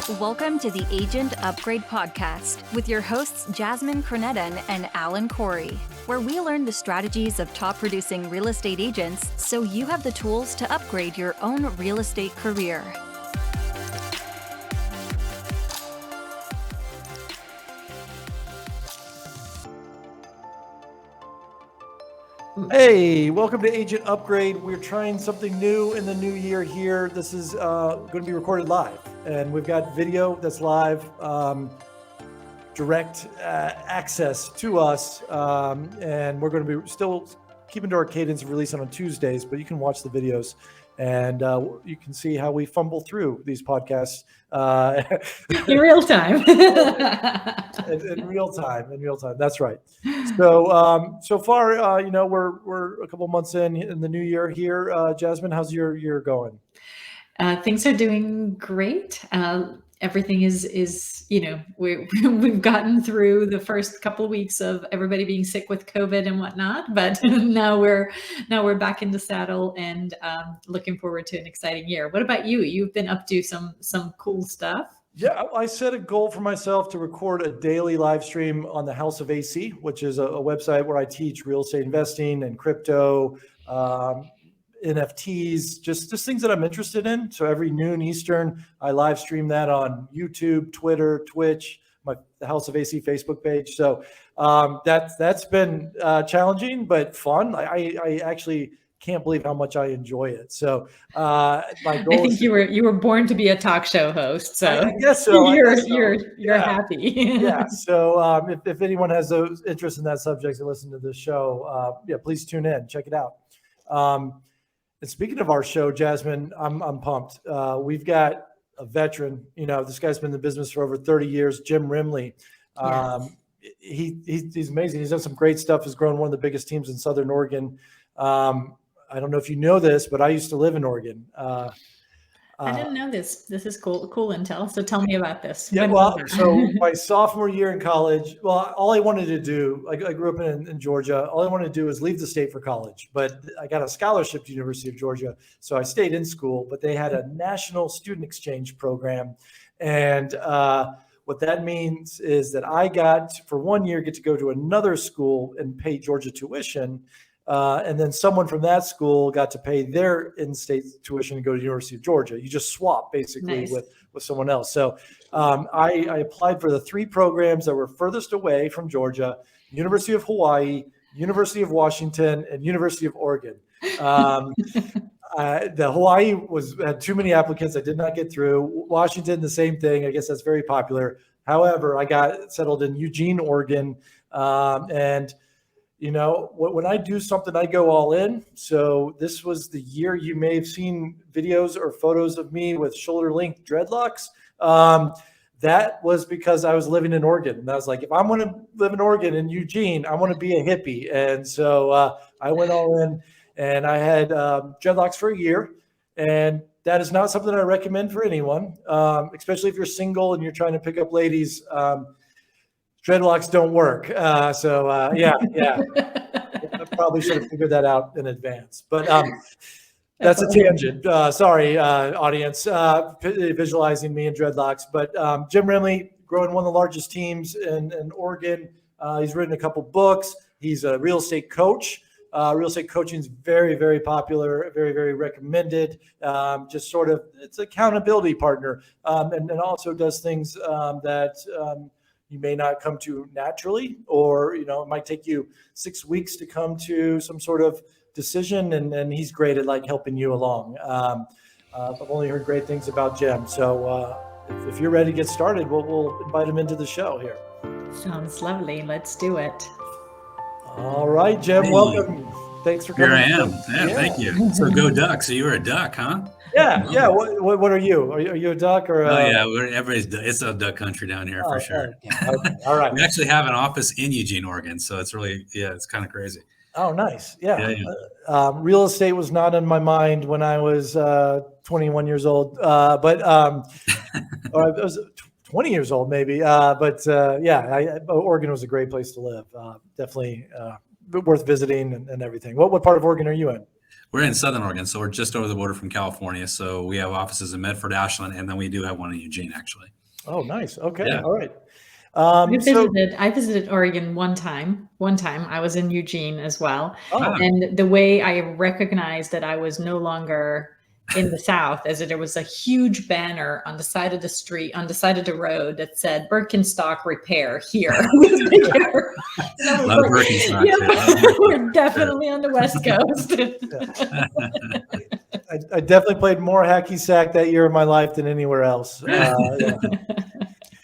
Welcome to the Agent Upgrade Podcast with your hosts Jasmine, Krnjetin, and Alan Corey, where we learn the strategies of top producing real estate agents so you have the tools to upgrade your own real estate career. Hey, welcome to Agent Upgrade. We're trying something new in the new year here. This is going to be recorded live, and we've got video that's live, direct access to us, and we're going to be still keeping to our cadence of releasing on Tuesdays, but you can watch the videos, and you can see how we fumble through these podcasts in real time. in real time. That's right. So so far, we're a couple months in the new year here. Jasmine, how's your year going? Things are doing great. Everything is we've gotten through the first couple of weeks of everybody being sick with COVID and whatnot, but now we're back in the saddle and looking forward to an exciting year. What about you? You've been up to some cool stuff. Yeah, I set a goal for myself to record a daily live stream on the House of AC, which is a website where I teach real estate investing and crypto, NFTs, just things that I'm interested in. So every noon Eastern, I live stream that on YouTube, Twitter, Twitch, the House of AC Facebook page. So that's been challenging but fun. I actually can't believe how much I enjoy it. So my goal. I think you were born to be a talk show host. So I guess so. You're happy. Yeah. So if anyone has those interest in that subject and listen to this show, please tune in, check it out. And speaking of our show, Jasmine, I'm pumped. We've got a veteran. This guy's been in the business for over 30 years. Jim Remley. Yes. He's amazing. He's done some great stuff. He's grown one of the biggest teams in Southern Oregon. I don't know if you know this, but I used to live in Oregon. I didn't know this. This is cool intel. So tell me about this. Yeah, so my sophomore year in college, all I wanted to do, I grew up in Georgia. All I wanted to do was leave the state for college, but I got a scholarship to University of Georgia. So I stayed in school, but they had a national student exchange program. And what that means is that I got, for 1 year, get to go to another school and pay Georgia tuition. And then someone from that school got to pay their in-state tuition and go to the University of Georgia. You just swap basically Nice. with someone else. So I applied for the three programs that were furthest away from Georgia: University of Hawaii, University of Washington, and University of Oregon. The Hawaii had too many applicants. I did not get through. Washington, the same thing. I guess that's very popular. However, I got settled in Eugene, Oregon, and when I do something, I go all in. So this was the year you may have seen videos or photos of me with shoulder length dreadlocks. That was because I was living in Oregon. And I was like, if I'm going to live in Oregon in Eugene, I want to be a hippie. And so I went all in, and I had dreadlocks for a year. And that is not something I recommend for anyone, especially if you're single and you're trying to pick up ladies. Dreadlocks don't work. Yeah. I probably should have figured that out in advance. But that's a tangent. Sorry, audience, visualizing me in dreadlocks. But Jim Remley, growing one of the largest teams in Oregon. He's written a couple books. He's a real estate coach. Real estate coaching is very, very popular, very, very recommended. Just sort of, it's an accountability partner, and also does things that you may not come to naturally, or it might take you 6 weeks to come to some sort of decision, and he's great at helping you along. I've only heard great things about Jim, so if you're ready to get started, we'll invite him into the show here. Sounds lovely. Let's do it. All right, Jim, Hey. Welcome. Thanks for coming. Here I am. Yeah, thank you. So go Ducks. So you were a duck, huh? Yeah. What are you? Are you a duck or? Oh yeah, it's a duck country down here for sure. Okay. All right. We actually have an office in Eugene, Oregon, so it's really it's kind of crazy. Oh, nice. Yeah. Yeah. Real estate was not in my mind when I was 21 years old, but or I was 20 years old maybe. Oregon was a great place to live. Definitely worth visiting and everything. What part of Oregon are you in? We're in Southern Oregon, so we're just over the border from California. So we have offices in Medford, Ashland, and then we do have one in Eugene, actually. Oh, nice. Okay. Yeah. All right. I visited Oregon one time. I was in Eugene as well. Oh. And the way I recognized that I was no longer in the South is that there was a huge banner on the side of the street, on the side of the road that said Birkenstock repair here. Love Birkenstock. Yeah, we're definitely on the West Coast. I definitely played more hacky sack that year of my life than anywhere else. Yeah.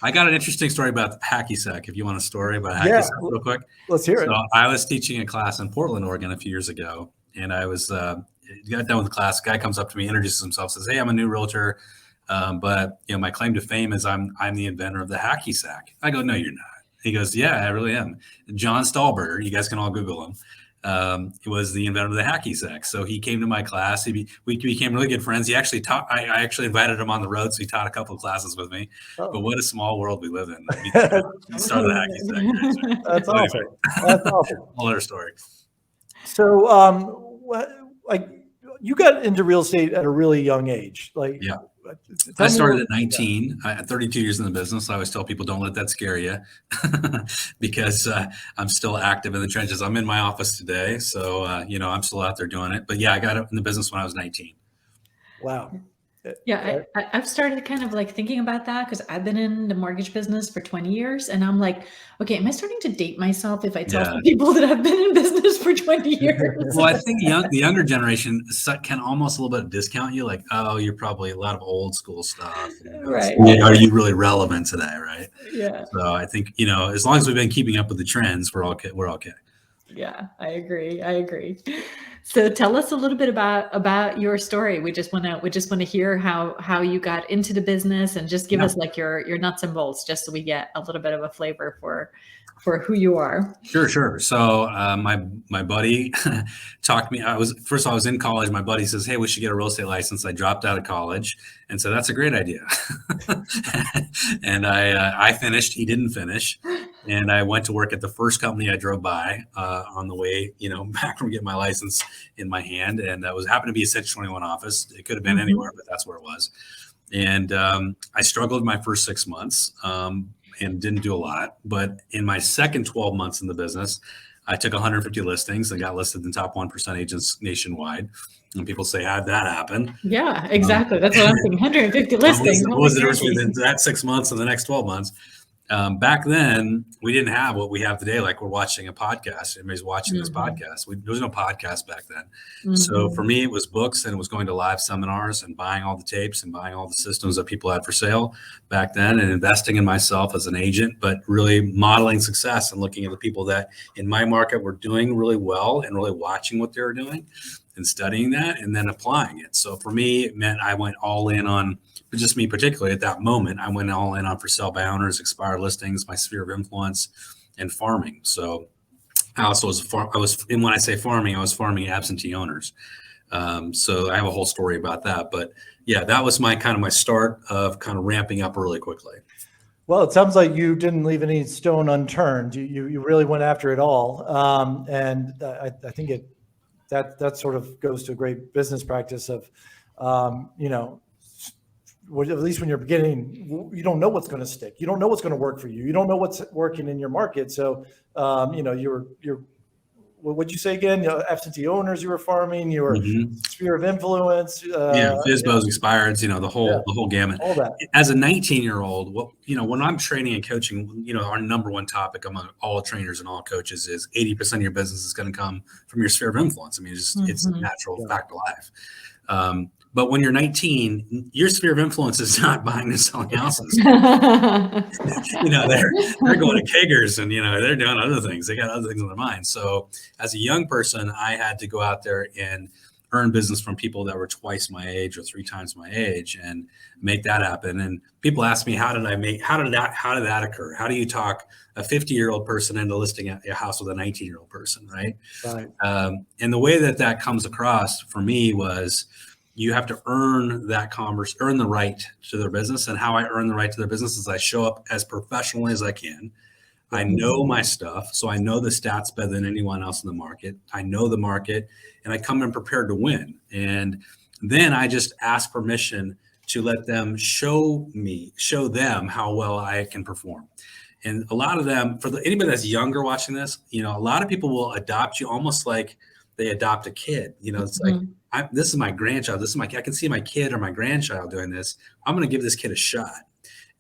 I got an interesting story about hacky sack. If you want a story about hacky sack real quick. Let's hear it. So I was teaching a class in Portland, Oregon a few years ago, and I was got done with the class. Guy comes up to me, introduces himself, says, "Hey, I'm a new realtor, but my claim to fame is I'm the inventor of the hacky sack." I go, "No, you're not." He goes, "Yeah, I really am." John Stahlberger, you guys can all Google him. He was the inventor of the hacky sack. So he came to my class. We became really good friends. He actually taught. I actually invited him on the road, so he taught a couple of classes with me. Oh. But what a small world we live in. Started the hacky sack. That's awesome. Anyway. That's awesome. Whole other story. So, you got into real estate at a really young age. Yeah. I started at 19. I had 32 years in the business. I always tell people, don't let that scare you because I'm still active in the trenches. I'm in my office today. So, I'm still out there doing it. But yeah, I got in the business when I was 19. Wow. Yeah, I've started kind of like thinking about that because I've been in the mortgage business for 20 years. And I'm like, okay, am I starting to date myself if I tell people that I've been in business for 20 years? Well, I think the younger generation can almost a little bit discount you, like, oh, you're probably a lot of old school stuff. Right. Are you really relevant today, right? Yeah. So I think, as long as we've been keeping up with the trends, we're okay. Yeah, I agree. So tell us a little bit about your story. We just want to hear how you got into the business and just give us like your nuts and bolts, just so we get a little bit of a flavor for who you are. Sure. So my buddy talked me. I was in college. My buddy says, "Hey, we should get a real estate license." I dropped out of college, and so that's a great idea. And I finished. He didn't finish, and I went to work at the first company I drove by on the way, back from getting my license in my hand, and that happened to be a Section 21 office. It could have been anywhere, but that's where it was. And I struggled my first 6 months. And didn't do a lot. But in my second 12 months in the business, I took 150 listings and got listed in top 1% agents nationwide. And people say, how'd that happen? Yeah, exactly. That's what I'm thinking. 150 listings. What was the difference between that 6 months and the next 12 months? Back then, we didn't have what we have today. Like we're watching a podcast. Everybody's watching this podcast. There was no podcast back then. So for me, it was books and it was going to live seminars and buying all the tapes and buying all the systems that people had for sale back then and investing in myself as an agent, but really modeling success and looking at the people that in my market were doing really well and really watching what they were doing and studying that and then applying it. So for me, it meant I went all in on, but just me particularly at that moment, I went all in on for sale by owners, expired listings, my sphere of influence, and farming. So I also and when I say farming, I was farming absentee owners. So I have a whole story about that. But yeah, that was my start of kind of ramping up really quickly. Well, it sounds like you didn't leave any stone unturned. You really went after it all. And I think that sort of goes to a great business practice of, at least when you're beginning, you don't know what's going to stick. You don't know what's going to work for you. You don't know what's working in your market. So, what'd you say again? Absentee owners you were farming, your sphere of influence. FSBOs, expireds, the whole gamut. All that. As a 19-year-old, when I'm training and coaching, our number one topic among all trainers and all coaches is 80% of your business is going to come from your sphere of influence. I mean, it's a natural fact of life. But when you're 19, your sphere of influence is not buying and selling houses. They're going to keggers and, they're doing other things. They got other things on their mind. So as a young person, I had to go out there and earn business from people that were twice my age or 3 times my age and make that happen. And people ask me, how did that occur? How do you talk a 50-year-old person into listing a house with a 19-year-old person? Right. And the way that comes across for me was, you have to earn the right to their business. And how I earn the right to their business is I show up as professionally as I can. I know my stuff. So I know the stats better than anyone else in the market. I know the market, and I come in prepared to win. And then I just ask permission to let them show them how well I can perform. And a lot of them, anybody that's younger watching this, a lot of people will adopt you almost like they adopt a kid. It's like, this is my grandchild. I can see my kid or my grandchild doing this. I'm going to give this kid a shot.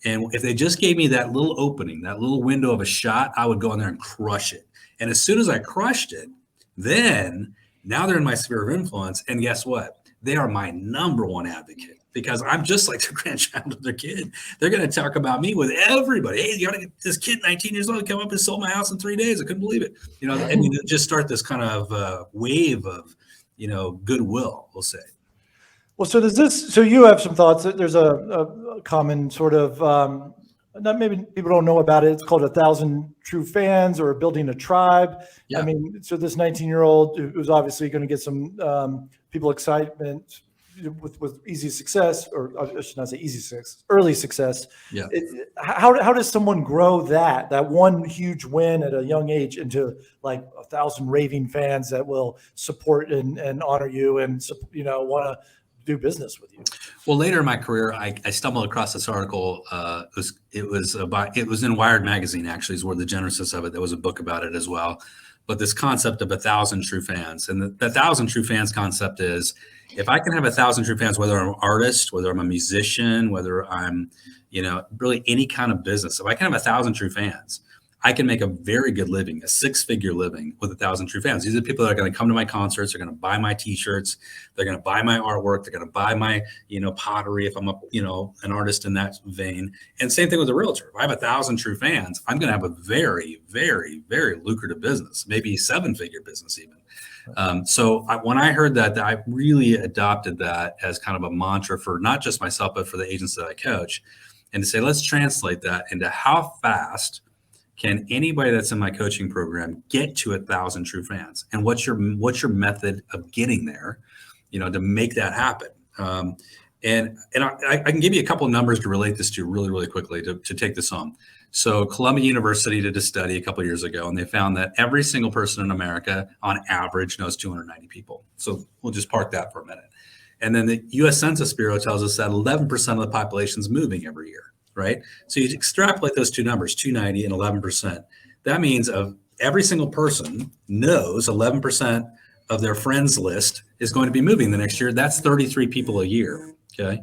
And if they just gave me that little opening, that little window of a shot, I would go in there and crush it. And as soon as I crushed it, then now they're in my sphere of influence. And guess what? They are my number one advocate because I'm just like the grandchild of their kid. They're going to talk about me with everybody. Hey, you got to get this kid, 19 years old, come up and sold my house in 3 days. I couldn't believe it. Just start this kind of wave of, goodwill, we'll say. Well, so you have some thoughts. There's a common sort of, not maybe people don't know about it. It's called 1,000 True Fans or building a tribe. Yeah. I mean, so this 19-year-old who's obviously going to get some people excitement with easy success, or I should not say easy success, early success. Yeah. How does someone grow that one huge win at a young age into like 1,000 raving fans that will support and honor you and want to do business with you? Well, later in my career, I stumbled across this article. It was in Wired magazine, actually, is where the genesis of it. There was a book about it as well. But this concept of 1,000 true fans, and the 1,000 true fans concept is, if I can have 1,000 true fans, whether I'm an artist, whether I'm a musician, whether I'm, really any kind of business, if I can have 1,000 true fans, I can make a very good living, a 6-figure living with 1,000 true fans. These are people that are going to come to my concerts. They're going to buy my T-shirts. They're going to buy my artwork. They're going to buy my, pottery if I'm an artist in that vein. And same thing with a realtor. If I have 1,000 true fans, I'm going to have a very, very, very lucrative business, maybe 7-figure business even. When I heard that, I really adopted that as kind of a mantra for not just myself, but for the agents that I coach, and to say, let's translate that into how fast can anybody that's in my coaching program get to 1,000 true fans? And what's your method of getting there, to make that happen? And I can give you a couple of numbers to relate this to really, really quickly to take this home. So Columbia University did a study a couple of years ago, and they found that every single person in America on average knows 290 people. So we'll just park that for a minute. And then the U.S. Census Bureau tells us that 11% of the population is moving every year. Right? So you extrapolate those two numbers, 290 and 11%. That means of every single person knows 11% of their friends list is going to be moving the next year. That's 33 people a year. Okay.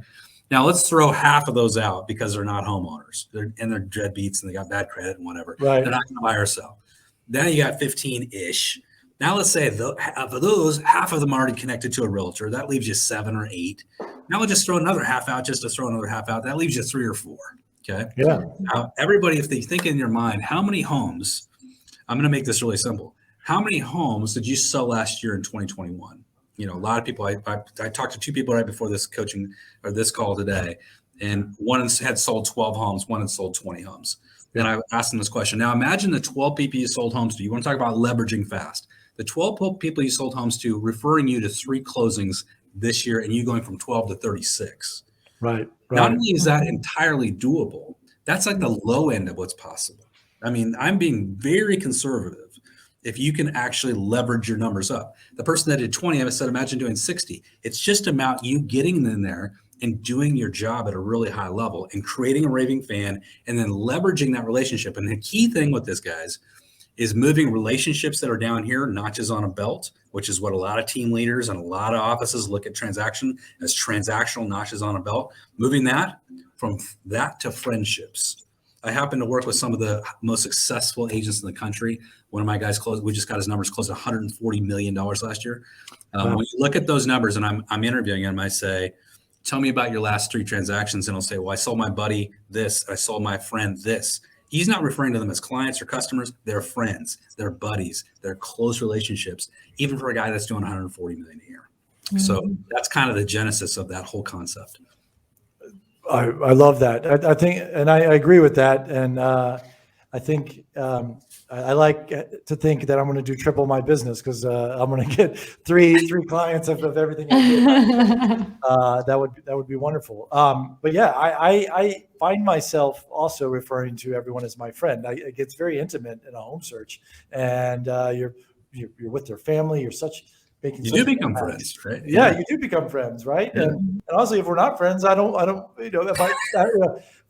Now let's throw half of those out because they're not homeowners. They're deadbeats and they got bad credit and whatever. Right. They're not going to buy or sell. Then you got 15-ish. Now let's say of those, half of them are already connected to a realtor. That leaves you 7 or 8. Now we'll just throw another half out just to throw another half out. That leaves you 3 or 4. Okay. Yeah. Now, everybody, if they think in your mind, how many homes, I'm going to make this really simple. How many homes did you sell last year in 2021? A lot of people, I talked to 2 people right before this coaching or this call today, and one had sold 12 homes, one had sold 20 homes. Yeah. And I asked them this question. Now imagine the 12 people you sold homes to. You want to talk about leveraging fast. The 12 people you sold homes to referring you to 3 closings this year and you going from 12 to 36. Right. Not only is that entirely doable, that's like the low end of what's possible. I mean, I'm being very conservative. If you can actually leverage your numbers up, the person that did 20, I said, imagine doing 60. It's just about you getting in there and doing your job at a really high level and creating a raving fan and then leveraging that relationship. And the key thing with this, guys, is moving relationships that are down here, notches on a belt, which is what a lot of team leaders and a lot of offices look at transaction as transactional notches on a belt, moving that from that to friendships. I happen to work with some of the most successful agents in the country. One of my guys we just got his numbers close to $140 million last year. Wow. When you look at those numbers and I'm interviewing him, I say, tell me about your last 3 transactions. And he'll say, well, I sold my buddy this, I sold my friend this. He's not referring to them as clients or customers. They're friends, they're buddies, they're close relationships, even for a guy that's doing $140 million a year. Mm-hmm. So that's kind of the genesis of that whole concept. I love that. I think, and I agree with that. And I think I like to think that I'm going to do triple my business because I'm going to get three clients of everything I do. That would be wonderful. But yeah, I find myself also referring to everyone as my friend. It gets very intimate in a home search, and you're with their family. You do become friends, right? Yeah, you do become friends, right? Yeah. And honestly, if we're not friends, I don't,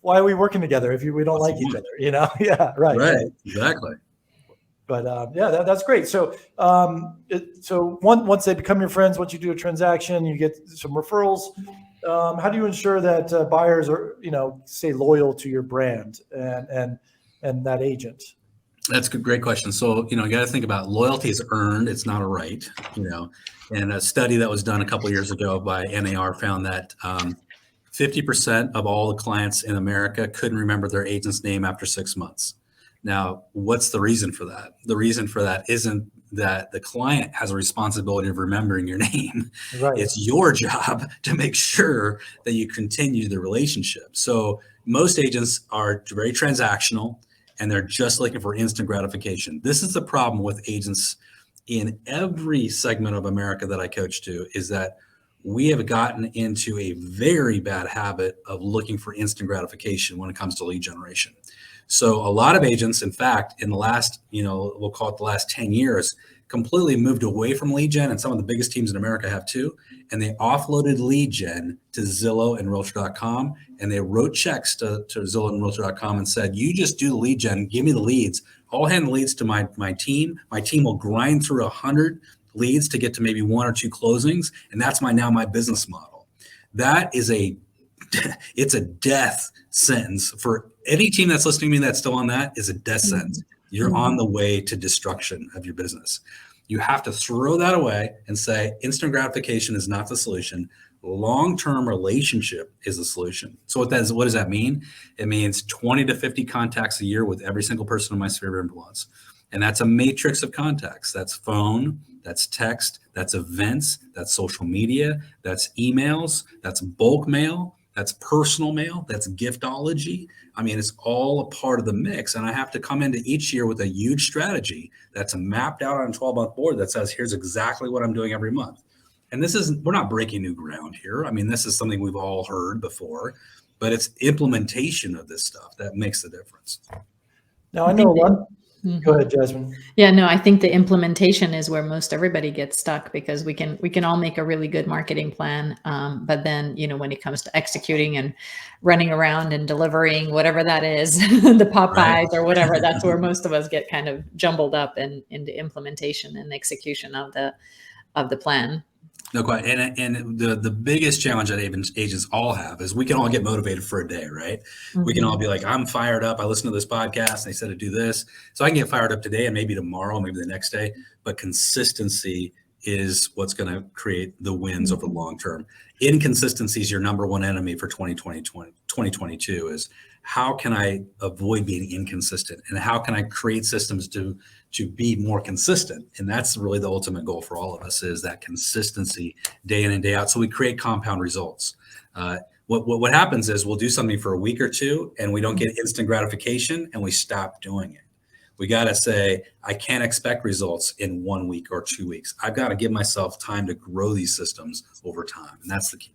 why are we working together if we don't like each other? Yeah, right. Exactly. But yeah, that's great. So once they become your friends, once you do a transaction, you get some referrals. How do you ensure that buyers are, stay loyal to your brand and that agent? That's a great question. So, you got to think about loyalty is earned. It's not a right, and a study that was done a couple of years ago by NAR found that 50% of all the clients in America couldn't remember their agent's name after 6 months. Now, what's the reason for that? The reason for that isn't that the client has a responsibility of remembering your name. Right. It's your job to make sure that you continue the relationship. So most agents are very transactional, and they're just looking for instant gratification. This is the problem with agents in every segment of America that I coach to, is that we have gotten into a very bad habit of looking for instant gratification when it comes to lead generation. So a lot of agents, in fact, in the last, we'll call it the last 10 years, completely moved away from lead gen, and some of the biggest teams in America have too, and they offloaded lead gen to Zillow and Realtor.com, and they wrote checks to Zillow and Realtor.com and said, you just do the lead gen, give me the leads. I'll hand the leads to my team. My team will grind through 100 leads to get to maybe 1 or 2 closings, and that's my business model. That is it's a death sentence for any team that's listening to me that's still on that. Is a death sentence. You're on the way to destruction of your business. You have to throw that away and say instant gratification is not the solution. Long-term relationship is the solution. So what does that mean? It means 20 to 50 contacts a year with every single person in my sphere of influence. And that's a matrix of contacts. That's phone, that's text, that's events, that's social media, that's emails, that's bulk mail, that's personal mail, that's giftology. I mean, it's all a part of the mix. And I have to come into each year with a huge strategy that's mapped out on a 12-month board that says, here's exactly what I'm doing every month. And we're not breaking new ground here. I mean, this is something we've all heard before, but it's implementation of this stuff that makes the difference. Now, I know a lot. Go ahead, Jasmine. Yeah, no, I think the implementation is where most everybody gets stuck, because we can all make a really good marketing plan. But then, when it comes to executing and running around and delivering whatever that is, the Popeyes Right. or whatever, that's where most of us get kind of jumbled up into implementation and execution of the plan. No, quite. And the biggest challenge that agents all have is we can all get motivated for a day, right? Mm-hmm. We can all be like, I'm fired up. I listened to this podcast and they said to do this. So I can get fired up today and maybe tomorrow, maybe the next day. But consistency is what's going to create the wins over the long term. Inconsistency is your number one enemy for 2022 is how can I avoid being inconsistent, and how can I create systems to be more consistent? And that's really the ultimate goal for all of us, is that consistency day in and day out. So we create compound results. What happens is we'll do something for a week or two and we don't get instant gratification and we stop doing it. We got to say, I can't expect results in 1 week or 2 weeks. I've got to give myself time to grow these systems over time. And that's the key.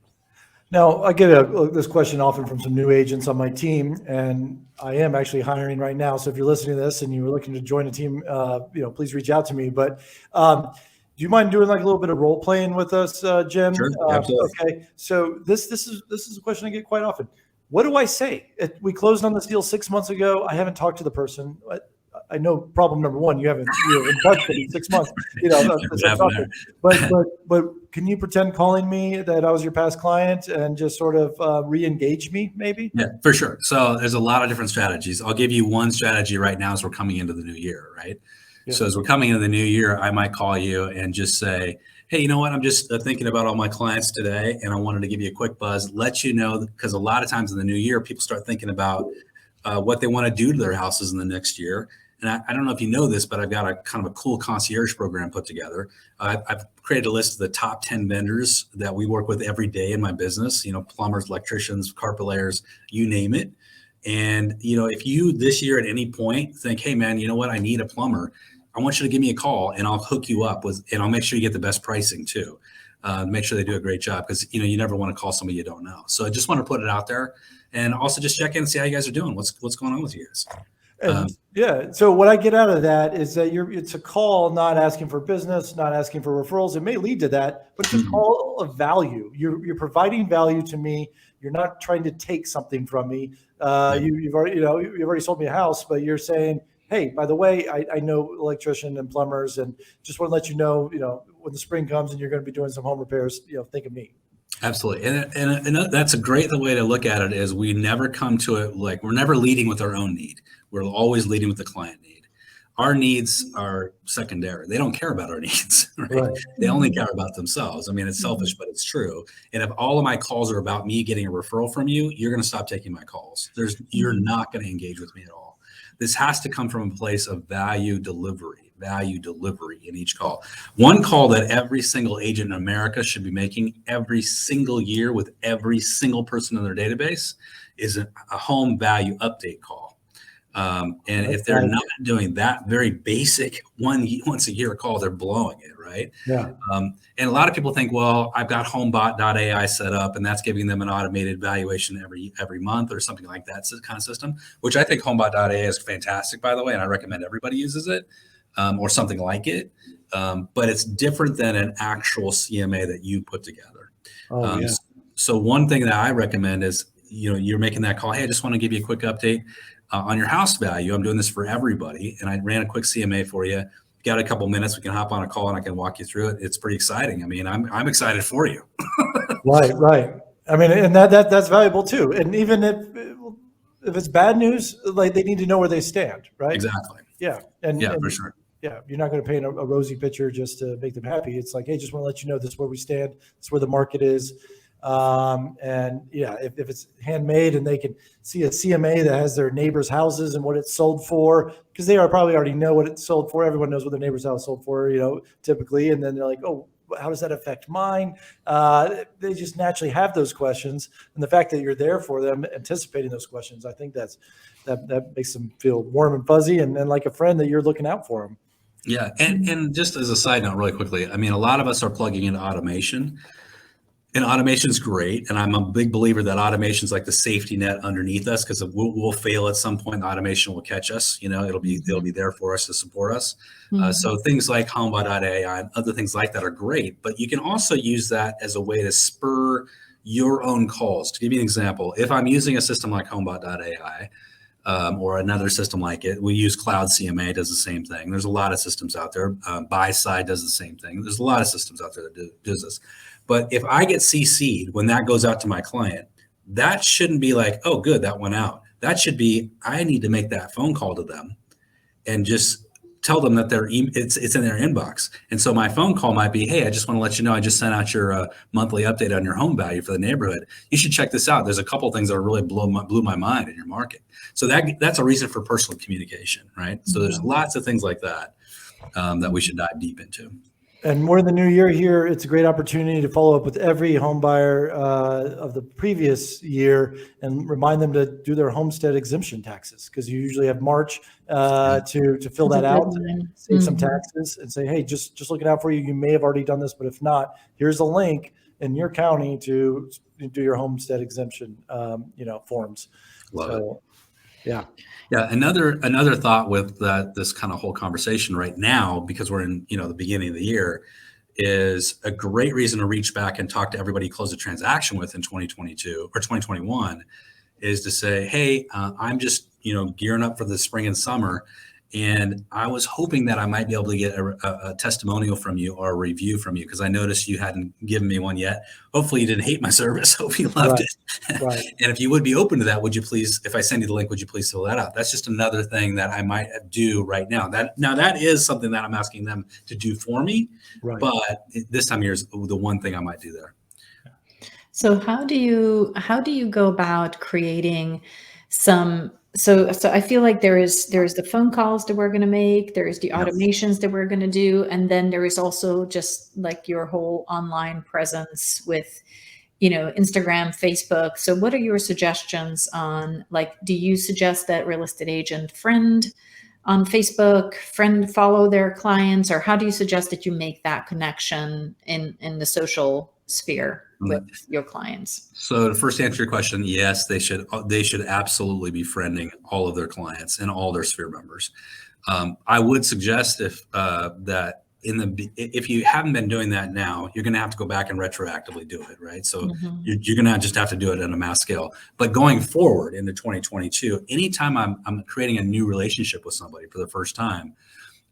Now, I get this question often from some new agents on my team, and I am actually hiring right now. So if you're listening to this and you're looking to join a team, please reach out to me. But do you mind doing like a little bit of role playing with us, Jim? Sure, absolutely. Okay. So this is a question I get quite often. What do I say? We closed on this deal 6 months ago. I haven't talked to the person. I know problem number one, you haven't in touch for 6 months. But can you pretend calling me that I was your past client and just sort of re-engage me, maybe? Yeah, for sure. So there's a lot of different strategies. I'll give you one strategy right now as we're coming into the new year, right? Yeah. So as we're coming into the new year, I might call you and just say, hey, you know what? I'm just thinking about all my clients today, and I wanted to give you a quick buzz, let you know, because a lot of times in the new year, people start thinking about what they want to do to their houses in the next year. And I don't know if you know this, but I've got a kind of a cool concierge program put together. I've created a list of the top 10 vendors that we work with every day in my business, plumbers, electricians, carpet layers, you name it. And, if you this year at any point think, hey man, you know what, I need a plumber, I want you to give me a call and I'll hook you up and I'll make sure you get the best pricing too. Make sure they do a great job, because, you never want to call somebody you don't know. So I just want to put it out there, and also just check in and see how you guys are doing. What's going on with you guys? And so what I get out of that is that it's a call, not asking for business, not asking for referrals. It may lead to that, but it's a call of value. You're providing value to me. You're not trying to take something from me. You've already sold me a house, but you're saying, hey, by the way, I know electrician and plumbers, and just want to let you know, when the spring comes and you're going to be doing some home repairs, think of me. Absolutely. And that's a great way to look at it, is we never come to it like we're never leading with our own need. We're always leading with the client need. Our needs are secondary. They don't care about our needs, right? They only care about themselves. I mean, it's selfish, but it's true. And if all of my calls are about me getting a referral from you, you're going to stop taking my calls. You're not going to engage with me at all. This has to come from a place of value delivery in each call. One call that every single agent in America should be making every single year with every single person in their database is a home value update call. And if they're not doing that very basic once a year call, they're blowing it, right? Yeah. And a lot of people think, well, I've got homebot.ai set up, and that's giving them an automated valuation every month or something like that kind of system, which I think homebot.ai is fantastic, by the way, and I recommend everybody uses it, or something like it. But it's different than an actual CMA that you put together. So one thing that I recommend is, you're making that call. Hey, I just want to give you a quick update on your house value. I'm doing this for everybody, and I ran a quick CMA for you. Got a couple minutes, we can hop on a call and I can walk you through it. It's pretty exciting. I mean, I'm excited for you. Right. I mean, and that's valuable too. And even if it's bad news, like, they need to know where they stand, right? Exactly. Yeah. And for sure. Yeah, you're not going to paint a rosy picture just to make them happy. It's like, hey, just want to let you know this is where we stand. This is where the market is. And yeah, if it's handmade and they can see a CMA that has their neighbors' houses and what it's sold for, because they probably already know what it's sold for. Everyone knows what their neighbor's house sold for, typically. And then they're like, oh, how does that affect mine? They just naturally have those questions. And the fact that you're there for them, anticipating those questions, I think that makes them feel warm and fuzzy and like a friend that you're looking out for them. Yeah. And just as a side note, really quickly, I mean, a lot of us are plugging into automation. And automation is great. And I'm a big believer that automation is like the safety net underneath us, because we'll fail at some point. The automation will catch us. It'll be there for us to support us. So things like homebot.ai and other things like that are great. But you can also use that as a way to spur your own calls. To give you an example, if I'm using a system like homebot.ai, or another system like it, we use Cloud CMA, does the same thing. There's a lot of systems out there. Buy Side does the same thing. There's a lot of systems out there that does this. But if I get CC'd when that goes out to my client, that shouldn't be like, oh, good, that went out. That should be, I need to make that phone call to them and just tell them that it's in their inbox. And so my phone call might be, hey, I just want to let you know I just sent out your monthly update on your home value for the neighborhood. You should check this out. There's a couple of things that really blew my mind in your market. So that's a reason for personal communication, right? So there's lots of things like that that we should dive deep into. And we're in the new year here. It's a great opportunity to follow up with every home buyer of the previous year and remind them to do their homestead exemption taxes, because you usually have March to fill that out, save some taxes, and say, hey, just looking out for you. You may have already done this, but if not, here's a link in your county to do your homestead exemption forms. Love it. Yeah. Another thought with this kind of whole conversation right now, because we're in the beginning of the year, is a great reason to reach back and talk to everybody you closed a transaction with in 2022 or 2021, is to say, hey, I'm just gearing up for the spring and summer, and I was hoping that I might be able to get a testimonial from you or a review from you, because I noticed you hadn't given me one yet. Hopefully you didn't hate my service. Hope you loved it. Right. And if you would be open to that, would you please, if I send you the link, would you please fill that out? That's just another thing that I might do right now. That is something that I'm asking them to do for me. Right. But this time of year is the one thing I might do there. So how do you go about creating some? So I feel like there's the phone calls that we're going to make, there's the automations that we're going to do, and then there is also just like your whole online presence with, Instagram, Facebook. So what are your suggestions on, like, do you suggest that real estate agent friend on Facebook, follow their clients, or how do you suggest that you make that connection in the social sphere with your clients? So to first answer your question, yes, they should absolutely be friending all of their clients and all their sphere members. I would suggest if you haven't been doing that now, you're going to have to go back and retroactively do it, right? So you're going to just have to do it on a mass scale. But going forward into 2022, anytime I'm creating a new relationship with somebody for the first time,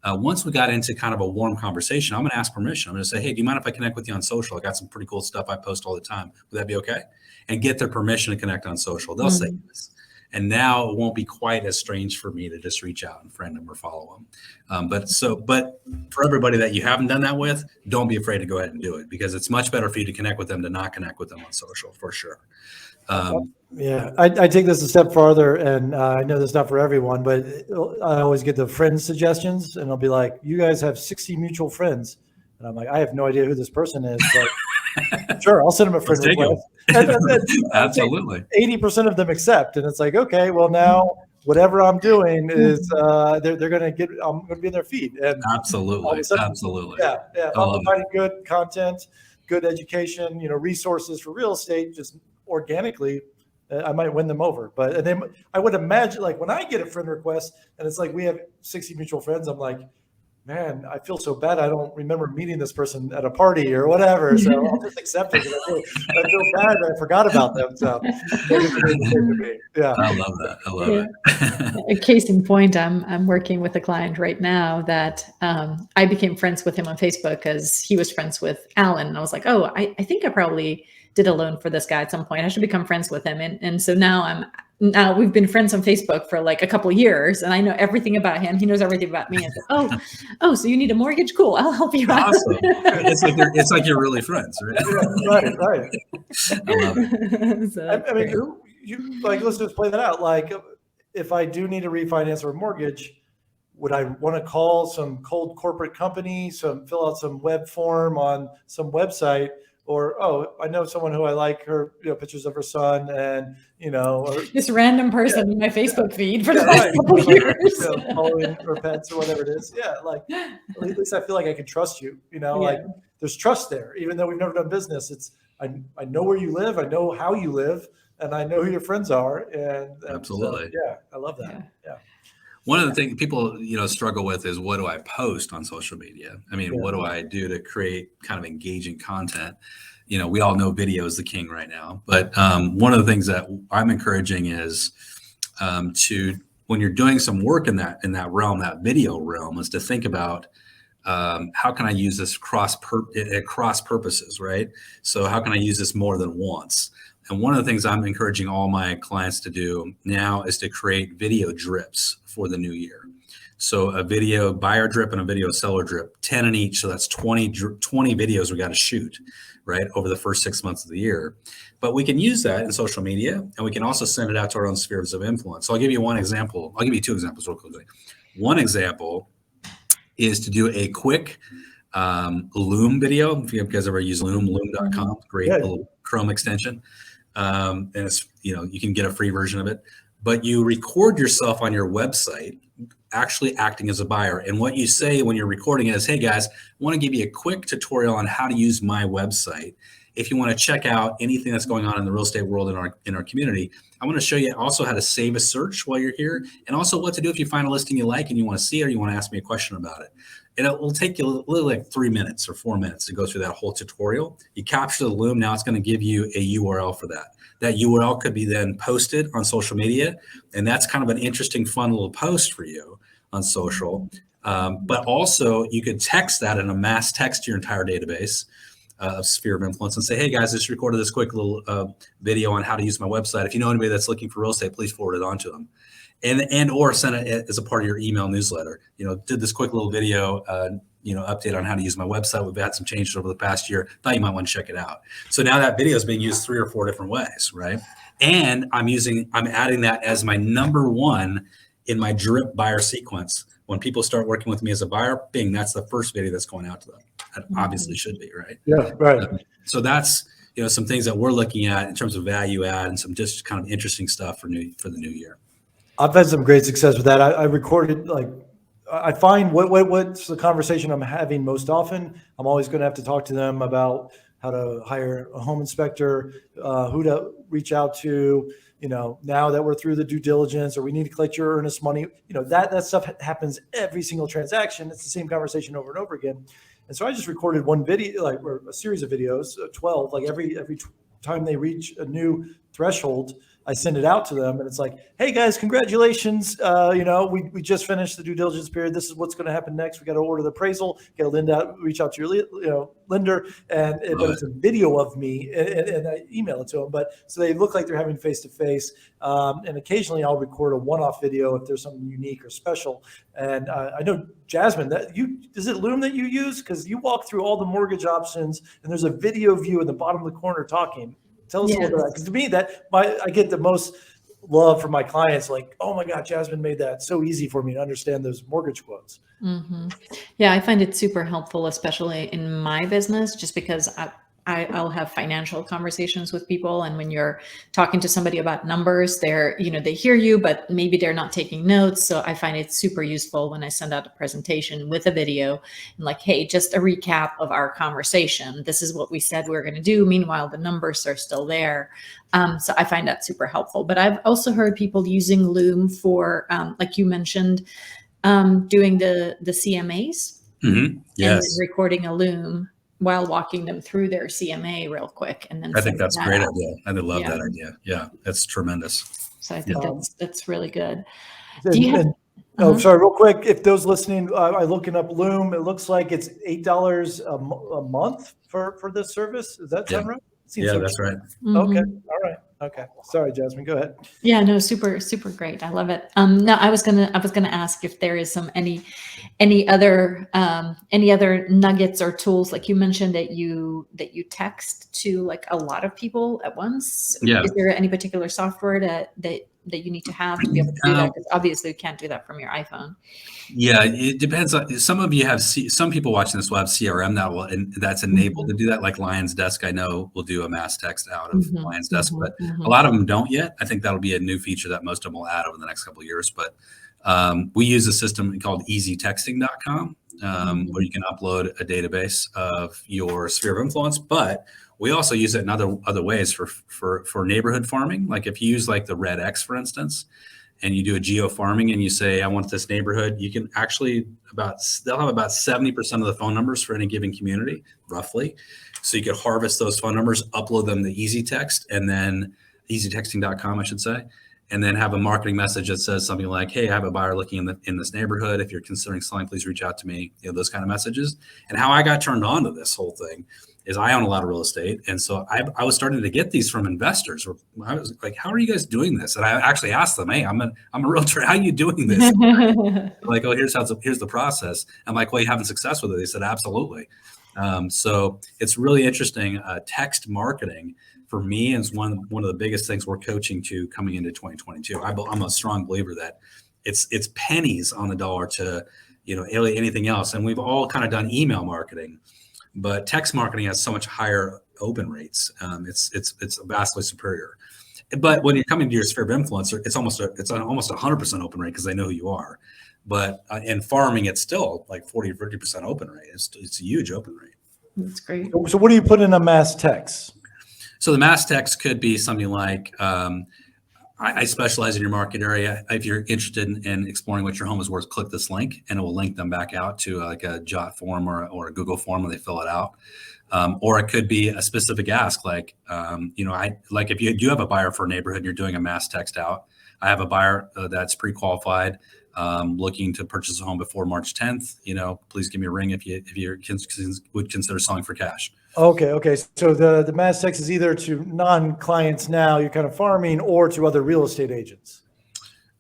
once we got into kind of a warm conversation, I'm going to ask permission. I'm going to say, hey, do you mind if I connect with you on social? I got some pretty cool stuff I post all the time. Would that be okay? And get their permission to connect on social. They'll say yes. And now it won't be quite as strange for me to just reach out and friend them or follow them. But for everybody that you haven't done that with, don't be afraid to go ahead and do it, because it's much better for you to connect with them than not connect with them on social, for sure. I take this a step farther, and I know this is not for everyone, but I always get the friend suggestions, and I'll be like, you guys have 60 mutual friends. And I'm like, I have no idea who this person is, but sure, I'll send them a friend request. Absolutely. 80% of them accept. And it's like, okay, well, now whatever I'm doing is they're going to get, I'm going to be in their feed. And absolutely. Yeah. I'm providing good content, good education, resources for real estate, just organically. I might win them over. But then I would imagine, like, when I get a friend request and it's like we have 60 mutual friends, I'm like, man, I feel so bad. I don't remember meeting this person at a party or whatever. So I'll just accept it. I feel bad that I forgot about them. So yeah. I love that. I love it. A case in point, I'm working with a client right now that I became friends with him on Facebook because he was friends with Alan. And I was like, oh, I think I probably did a loan for this guy at some point. I should become friends with him. And so now we've been friends on Facebook for like a couple of years, and I know everything about him. He knows everything about me. I said, oh, so you need a mortgage? Cool, I'll help you out. Awesome. It's like you're really friends, right? Yeah, right. I love it. So, I mean, let's just play that out. Like, if I do need to refinance or a mortgage, would I want to call some cold corporate company, fill out some web form on some website? Or, I know someone who I like, her pictures of her son, and or this random person in my Facebook feed for the last couple of years, following her pets or whatever it is. Yeah, like at least I feel like I can trust you. Like there's trust there, even though we've never done business. I know where you live, I know how you live, and I know who your friends are. And absolutely, so, I love that. Yeah. One of the things people, struggle with is, what do I post on social media? I mean, what do I do to create kind of engaging content? We all know video is the king right now, but one of the things that I'm encouraging is when you're doing some work in that realm, that video realm, is to think about how can I use this cross purposes, right? So how can I use this more than once? And one of the things I'm encouraging all my clients to do now is to create video drips for the new year. So a video buyer drip and a video seller drip, 10 in each. So that's 20 videos we got to shoot, right, over the first 6 months of the year. But we can use that in social media, and we can also send it out to our own spheres of influence. So I'll give you one example. I'll give you two examples real quickly. One example is to do a quick Loom video. If you guys ever use Loom, loom.com, great little Chrome extension. And it's, you can get a free version of it, but you record yourself on your website actually acting as a buyer. And what you say when you're recording it is, hey guys, I want to give you a quick tutorial on how to use my website. If you want to check out anything that's going on in the real estate world in our community, I want to show you also how to save a search while you're here, and also what to do if you find a listing you like and you want to see it or you want to ask me a question about it. And it will take you literally like 3 minutes or 4 minutes to go through that whole tutorial. You capture the Loom. Now it's going to give you a URL for that. That URL could be then posted on social media. And that's kind of an interesting, fun little post for you on social. But also you could text that in a mass text to your entire database of sphere of influence and say, hey guys, just recorded this quick little video on how to use my website. If you know anybody that's looking for real estate, please forward it on to them. And or send it as a part of your email newsletter. Did this quick little video, update on how to use my website. We've had some changes over the past year. Thought you might want to check it out. So now that video is being used 3 or 4 different ways, right? And I'm adding that as my number one in my drip buyer sequence. When people start working with me as a buyer, that's the first video that's going out to them. That obviously should be, right? Yeah, right. So that's some things that we're looking at in terms of value add and some just kind of interesting stuff for the new year. I've had some great success with that. I recorded, like, I find what's the conversation I'm having most often. I'm always going to have to talk to them about how to hire a home inspector, who to reach out to, now that we're through the due diligence, or we need to collect your earnest money, that stuff happens every single transaction. It's the same conversation over and over again. And so I just recorded one video, or a series of videos, 12, like every time they reach a new threshold, I send it out to them, and it's like, hey guys, congratulations. We just finished the due diligence period. This is what's going to happen next. We got to order the appraisal, got to reach out to your lender, but it's a video of me, and I email it to them. But so they look like they're having face-to-face. And occasionally I'll record a one-off video if there's something unique or special. And I know, Jasmine, is it Loom that you use? Because you walk through all the mortgage options, and there's a video view in the bottom of the corner talking. Tell us a little bit about that, because to me, I get the most love from my clients. Like, oh my God, Jasmine made that so easy for me to understand those mortgage quotes. Mm-hmm. Yeah, I find it super helpful, especially in my business, just because I'll have financial conversations with people. And when you're talking to somebody about numbers, they hear you, but maybe they're not taking notes. So I find it super useful when I send out a presentation with a video and like, hey, just a recap of our conversation. This is what we said we were going to do. Meanwhile, the numbers are still there. So I find that super helpful. But I've also heard people using Loom for, like you mentioned, doing the CMAs. Mm-hmm. Yes. And then recording a Loom while walking them through their CMA real quick. And then I think that's a great idea. I love that idea. Yeah, that's tremendous. So I think that's really good. Sorry, real quick. If those listening are looking up Loom, it looks like it's $8 a month for this service. Does that sound right? That's right. Mm-hmm. Okay. All right. Okay. Sorry, Jasmine, go ahead. Yeah, no, super, super great. I love it. No, I was gonna ask if there is any other nuggets or tools, like you mentioned that you text to like a lot of people at once. Yeah. Is there any particular software that you need to have to be able to do that? Because obviously you can't do that from your iPhone. Yeah, it depends on. Some of you have some people watching this will have CRM that's enabled to do that. Like Lion's Desk, I know will do a mass text out of Lion's Desk, but a lot of them don't yet. I think that'll be a new feature that most of them will add over the next couple of years. But we use a system called easytexting.com, where you can upload a database of your sphere of influence. But we also use it in other ways for neighborhood farming. Like if you use like the Red X, for instance, and you do a geo farming and you say, I want this neighborhood, you can actually they'll have about 70% of the phone numbers for any given community, roughly. So you could harvest those phone numbers, upload them to EasyText, and then easytexting.com, I should say, and then have a marketing message that says something like, hey, I have a buyer looking in this neighborhood. If you're considering selling, please reach out to me, those kind of messages. And how I got turned on to this whole thing is I own a lot of real estate. And so I was starting to get these from investors. I was like, how are you guys doing this? And I actually asked them, hey, I'm a realtor. How are you doing this? Like, oh, here's the process. I'm like, well, you having success with it? They said, absolutely. So it's really interesting. Text marketing for me is one of the biggest things we're coaching to coming into 2022. I'm a strong believer that it's pennies on the dollar to, anything else. And we've all kind of done email marketing. But text marketing has so much higher open rates. It's vastly superior. But when you're coming to your sphere of influence, it's almost 100% open rate because they know who you are. But in farming, it's still like 40 or 50% open rate. It's a huge open rate. That's great. So what do you put in a mass text? So the mass text could be something like, I specialize in your market area. If you're interested in exploring what your home is worth, click this link, and it will link them back out to like a Jot form or a Google form where they fill it out. Or it could be a specific ask, like, if you do have a buyer for a neighborhood and you're doing a mass text out, I have a buyer that's pre-qualified, looking to purchase a home before March 10th. Please give me a ring if you would consider selling for cash. Okay. So the mass text is either to non-clients now, you're kind of farming, or to other real estate agents.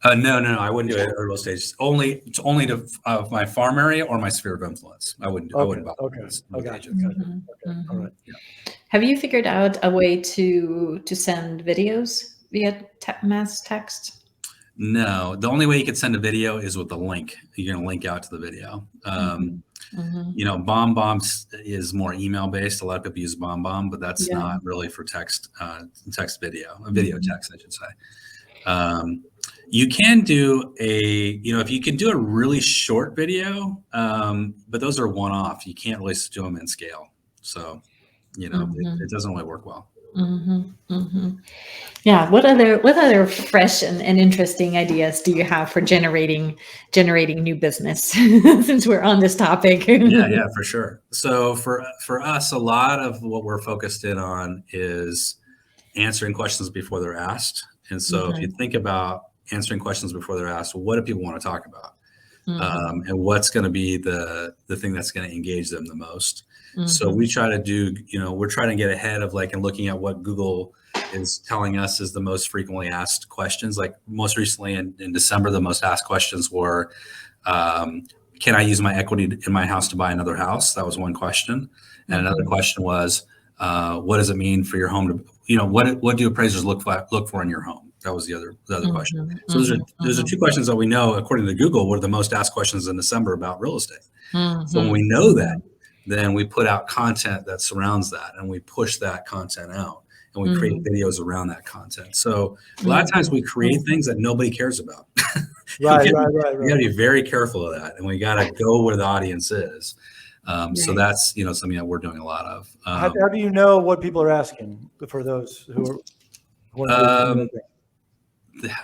No, I wouldn't do it at real estate. It's only to my farm area or my sphere of influence. I wouldn't. I wouldn't. Okay. All right. Yeah. Have you figured out a way to send videos via mass text? No, the only way you could send a video is with the link. You're going to link out to the video. Mm-hmm. Bomb Bombs is more email based. A lot of people use Bomb Bomb, but that's not really for text video text, I should say. You can do if you can do a really short video, but those are one-off. You can't really do them in scale. So, it doesn't really work well. Mm-hmm. Mm-hmm. Yeah. What other fresh and interesting ideas do you have for generating new business since we're on this topic? Yeah, for sure. So for us, a lot of what we're focused in on is answering questions before they're asked. And so if you think about answering questions before they're asked, what do people want to talk about? And what's going to be the thing that's going to engage them the most? So we try to do, we're trying to get ahead of and looking at what Google is telling us is the most frequently asked questions. Like most recently in December, the most asked questions were, can I use my equity in my house to buy another house? That was one question. And another question was, what does it mean for your home to, what do appraisers look for in your home? That was the other question. So those are two questions that we know, according to Google, were the most asked questions in December about real estate. So when we know that, then we put out content that surrounds that, and we push that content out, and we create videos around that content. So a lot of times we create things that nobody cares about. Right. We got to be very careful of that, and we got to go where the audience is. So that's something that we're doing a lot of. How do you know what people are asking for those who are?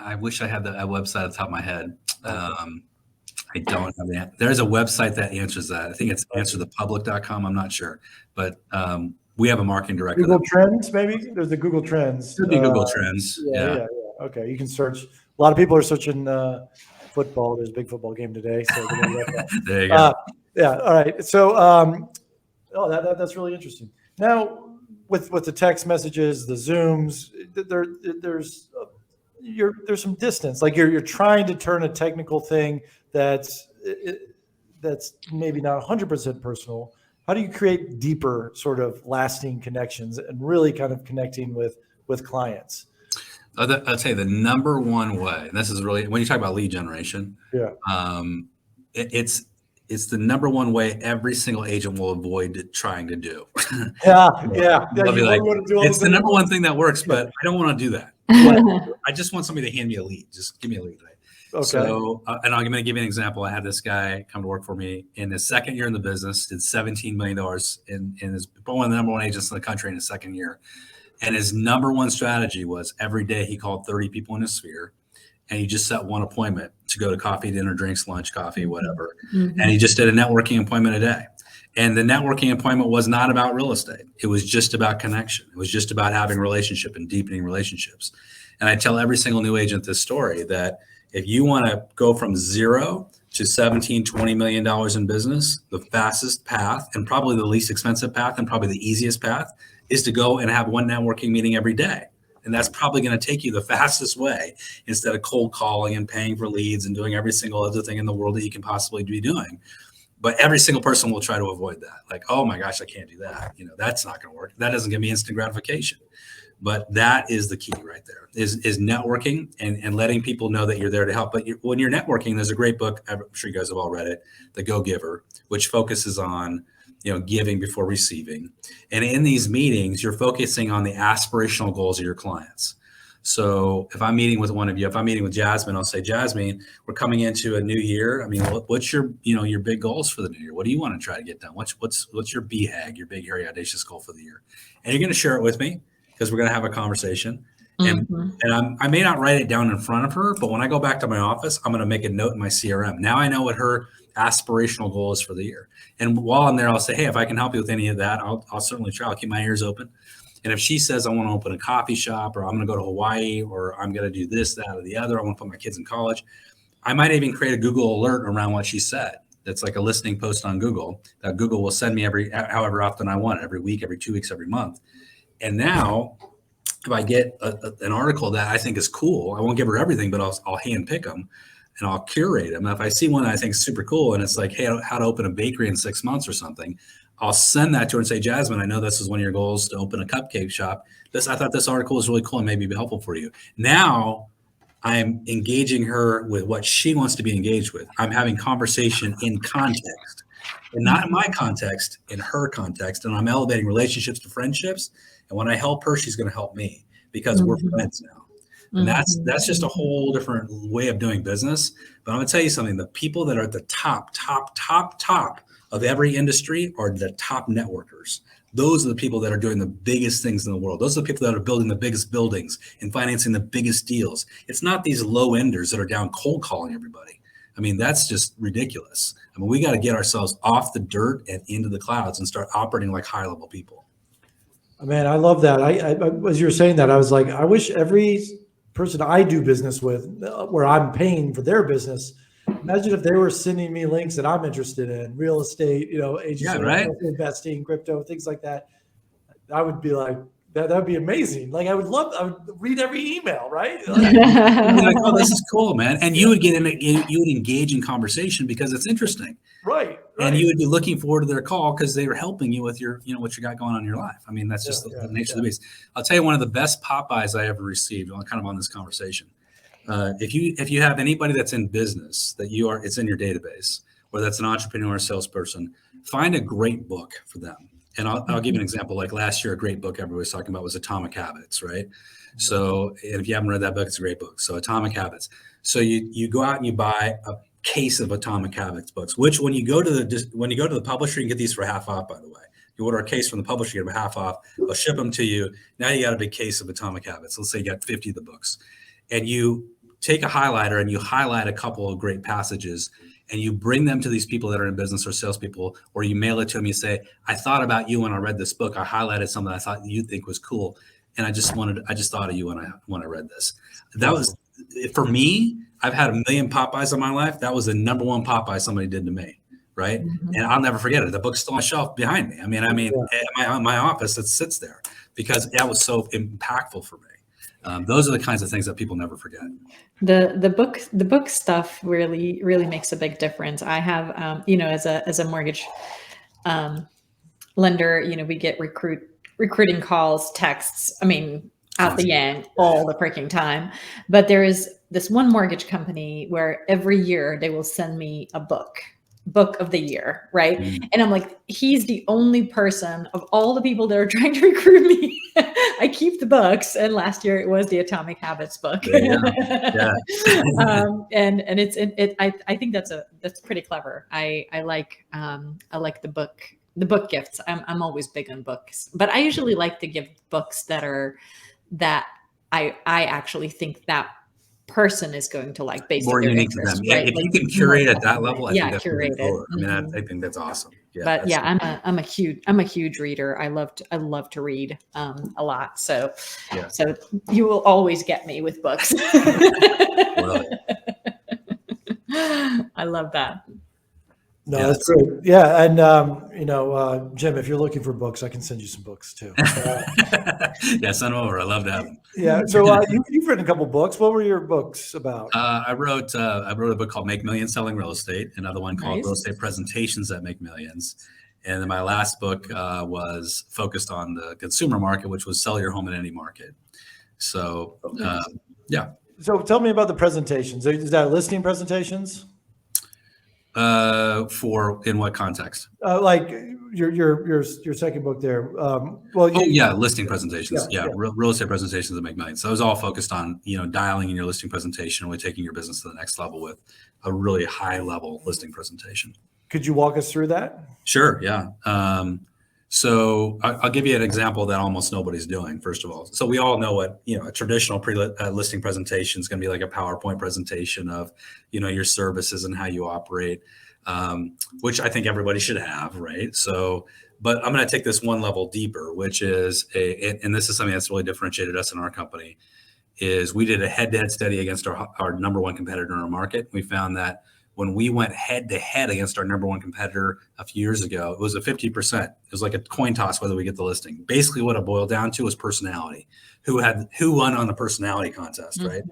I wish I had that website at the top of my head. I don't have that. There's a website that answers that. I think it's answerthepublic.com. I'm not sure, but we have a marketing director. Google Trends, maybe? There's the Google Trends. Could be Google Trends. Yeah. Okay, you can search. A lot of people are searching football. There's a big football game today. So there you go. Yeah. All right. So, that's really interesting. Now, with the text messages, the Zooms, there's some distance. Like you're trying to turn a technical thing that's maybe not 100% personal. How do you create deeper, sort of lasting connections and really kind of connecting with clients? I'll tell you the number one way, and this is really when you talk about lead generation. Yeah. It's the number one way every single agent will avoid trying to do. Yeah. It's the number one thing that works, but I don't want to do that. I just want somebody to hand me a lead. Just give me a lead. Right? Okay. So, and I'm going to give you an example. I had this guy come to work for me in his second year in the business, did $17 million in his one of the number one agents in the country in his second year. And his number one strategy was every day he called 30 people in his sphere, and he just set one appointment to go to coffee, dinner, drinks, lunch, coffee, whatever. And he just did a networking appointment a day. And the networking appointment was not about real estate. It was just about connection. It was just about having a relationship and deepening relationships. And I tell every single new agent this story that if you want to go from 0 to $17, $20 million in business, the fastest path and probably the least expensive path and probably the easiest path is to go and have one networking meeting every day. And that's probably going to take you the fastest way instead of cold calling and paying for leads and doing every single other thing in the world that you can possibly be doing. But every single person will try to avoid that. Like, oh my gosh, I can't do that. That's not going to work. That doesn't give me instant gratification. But that is the key right there is networking and letting people know that you're there to help. But when you're networking, there's a great book. I'm sure you guys have all read it, The Go Giver, which focuses on giving before receiving. And in these meetings, you're focusing on the aspirational goals of your clients. So if I'm meeting with one of you, if I'm meeting with Jasmine, I'll say, Jasmine, we're coming into a new year. I mean, what's your, your big goals for the new year? What do you want to try to get done? What's your BHAG, your big, hairy, audacious goal for the year? And you're going to share it with me because we're going to have a conversation. And I may not write it down in front of her, but when I go back to my office, I'm going to make a note in my CRM. Now I know what her aspirational goal is for the year. And while I'm there, I'll say, hey, if I can help you with any of that, I'll certainly try. I'll keep my ears open. And if she says I want to open a coffee shop, or I'm going to go to Hawaii, or I'm going to do this, that, or the other, I want to put my kids in college, I might even create a Google alert around what she said. That's like a listening post on Google that Google will send me however often I want, every week, every 2 weeks, every month. And now if I get an article that I think is cool, I won't give her everything, but I'll hand pick them and I'll curate them. And if I see one that I think is super cool and it's like, hey, how to open a bakery in 6 months or something, I'll send that to her and say, Jasmine, I know this is one of your goals to open a cupcake shop. I thought this article was really cool and maybe be helpful for you. Now I'm engaging her with what she wants to be engaged with. I'm having conversation in context. and not in my context, in her context. And I'm elevating relationships to friendships. And when I help her, she's going to help me because we're friends now. And that's just a whole different way of doing business. But I'm going to tell you something. The people that are at the top of every industry are the top networkers. Those are the people that are doing the biggest things in the world. Those are the people that are building the biggest buildings and financing the biggest deals. It's not these low enders that are down cold calling everybody. I mean, that's just ridiculous. I mean, we got to get ourselves off the dirt and into the clouds and start operating like high level people. Man, I love that. I as you were saying that, I was like, I wish every person I do business with, where I'm paying for their business, imagine if they were sending me links that I'm interested in, real estate, agency, investing, crypto, things like that. I would be like, that would be amazing. Like I would read every email, right? Like, oh, this is cool, man. And you would you would engage in conversation because it's interesting. Right. And you would be looking forward to their call because they were helping you with your, what you got going on in your life. I mean, that's just the nature of the beast. I'll tell you one of the best Popeyes I ever received, kind of on this conversation. If you have anybody that's in business that it's in your database, or that's an entrepreneur or salesperson, find a great book for them. And I'll give you an example. Like last year, a great book everybody was talking about was Atomic Habits, right? So if you haven't read that book, it's a great book. So Atomic Habits. So you go out and you buy a case of Atomic Habits books, which when you go to the publisher, you can get these for half off, by the way. You order a case from the publisher, you get them half off. They'll ship them to you. Now you got a big case of Atomic Habits. Let's say you got 50 of the books. And you take a highlighter and you highlight a couple of great passages and you bring them to these people that are in business or salespeople, or you mail it to them. You say, I thought about you when I read this book. I highlighted something I thought you'd think was cool. And I just thought of you when I read this. That was, for me, I've had 1 million Popeyes in my life. That was the number one Popeye somebody did to me. Right. And I'll never forget it. The book's still on the shelf behind me. I mean, at my office, it sits there because that was so impactful for me. Those are the kinds of things that people never forget. The book stuff really makes a big difference. I have, as a mortgage lender, we get recruiting calls, texts. I mean, out the yang all the freaking time. But there is this one mortgage company where every year they will send me a book of the year, right? And I'm like, he's the only person of all the people that are trying to recruit me. I keep the books, and last year it was the Atomic Habits book. And I think that's pretty clever. I like the book gifts. I'm always big on books, but I usually like to give books that I actually think that person is going to like based more on their unique to them. interest, Yeah, right? if you can curate at that level, I think that's curate really cool. it. I mean, I think that's awesome. Yeah, but yeah, I'm a huge reader. I love to read a lot. So you will always get me with books. I love that. No, that's great. Yeah. And, Jim, if you're looking for books, I can send you some books too. Yeah, send them over. I love that. Yeah. So you've written a couple books. What were your books about? I wrote a book called Make Millions Selling Real Estate, another one called Real Estate Presentations That Make Millions. And then my last book was focused on the consumer market, which was sell your home in any market. So, yeah. So tell me about the presentations. Is that listing presentations? For in what context? Like your second book there. Listing presentations. Yeah. Real estate presentations that make millions. So it was all focused on, dialing in your listing presentation and really taking your business to the next level with a really high level listing presentation. Could you walk us through that? Sure. Yeah. So I'll give you an example that almost nobody's doing, first of all. So we all know what, a traditional listing presentation is going to be like a PowerPoint presentation of, your services and how you operate, which I think everybody should have, right? So, but I'm going to take this one level deeper, which is and this is something that's really differentiated us in our company, is we did a head-to-head study against our number one competitor in our market. We found that when we went head to head against our number one competitor a few years ago, it was a 50%. It was like a coin toss whether we get the listing. Basically, what it boiled down to was personality. Who won on the personality contest, right?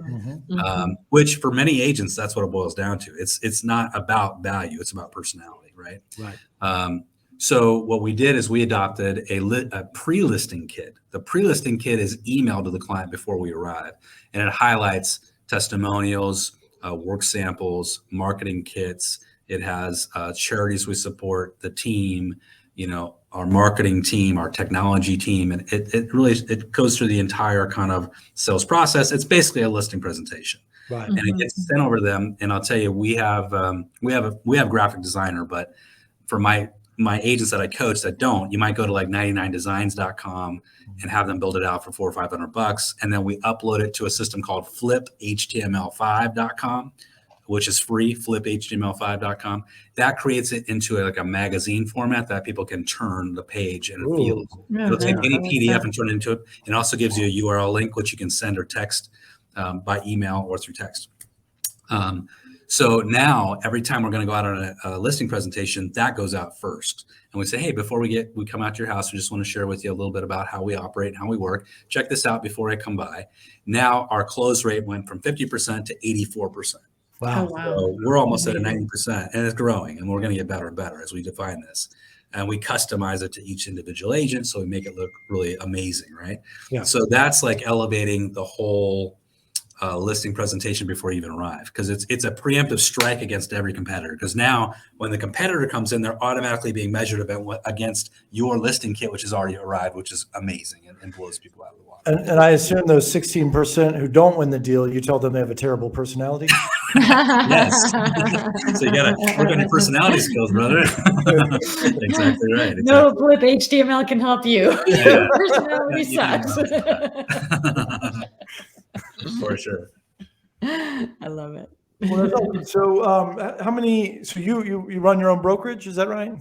Which for many agents, that's what it boils down to. It's not about value; it's about personality, right? Right. So what we did is we adopted a pre-listing kit. The pre-listing kit is emailed to the client before we arrive, and it highlights testimonials, work samples, marketing kits, It has charities we support, the team, our marketing team, our technology team, and it really goes through the entire kind of sales process. It's basically a listing presentation, Right. and it gets sent over to them. And I'll tell you, we have graphic designer, but for my agents that I coach that don't, you might go to like 99designs.com and have them build it out for $400 or $500, and then we upload it to a system called fliphtml5.com, which is free, fliphtml5.com. That creates it into like a magazine format that people can turn the page and it'll take any PDF and turn it into it. It also gives you a URL link, which you can send or text by email or through text. So now every time we're going to go out on a listing presentation, that goes out first. And we say, hey, before we come out to your house, we just want to share with you a little bit about how we operate and how we work. Check this out before I come by. Now our close rate went from 50% to 84%. Wow. So we're almost at a 90%, and it's growing, and we're going to get better and better as we define this. And we customize it to each individual agent, so we make it look really amazing, right? Yeah. So that's like elevating the whole listing presentation before you even arrive, because it's a preemptive strike against every competitor. Because now when the competitor comes in, they're automatically being measured against your listing kit, which has already arrived, which is amazing and blows people out of the water. And I assume those 16% who don't win the deal, you tell them they have a terrible personality. Yes. So you got to work on your personality skills, brother. Exactly right. Exactly. No Flip HTML can help you. Yeah. Personality sucks. For sure. I love it. Well, that's awesome. So how many, so you run your own brokerage, is that right?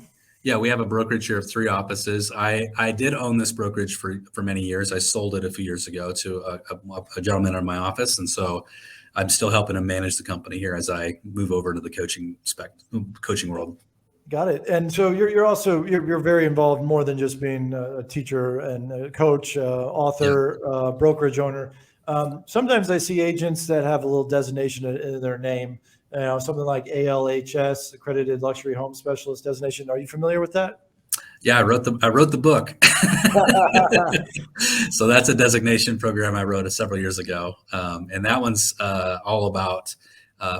Yeah, we have a brokerage here of 3 offices. I did own this brokerage for many years. I sold it a few years ago to a gentleman in my office. And so I'm still helping him manage the company here as I move over to the coaching world. Got it. And so you're also very involved, more than just being a teacher and a coach, author, brokerage owner. Sometimes I see agents that have a little designation in their name, something like ALHS, Accredited Luxury Home Specialist designation. Are you familiar with that? Yeah, I wrote the book. So that's a designation program I wrote several years ago. And that one's all about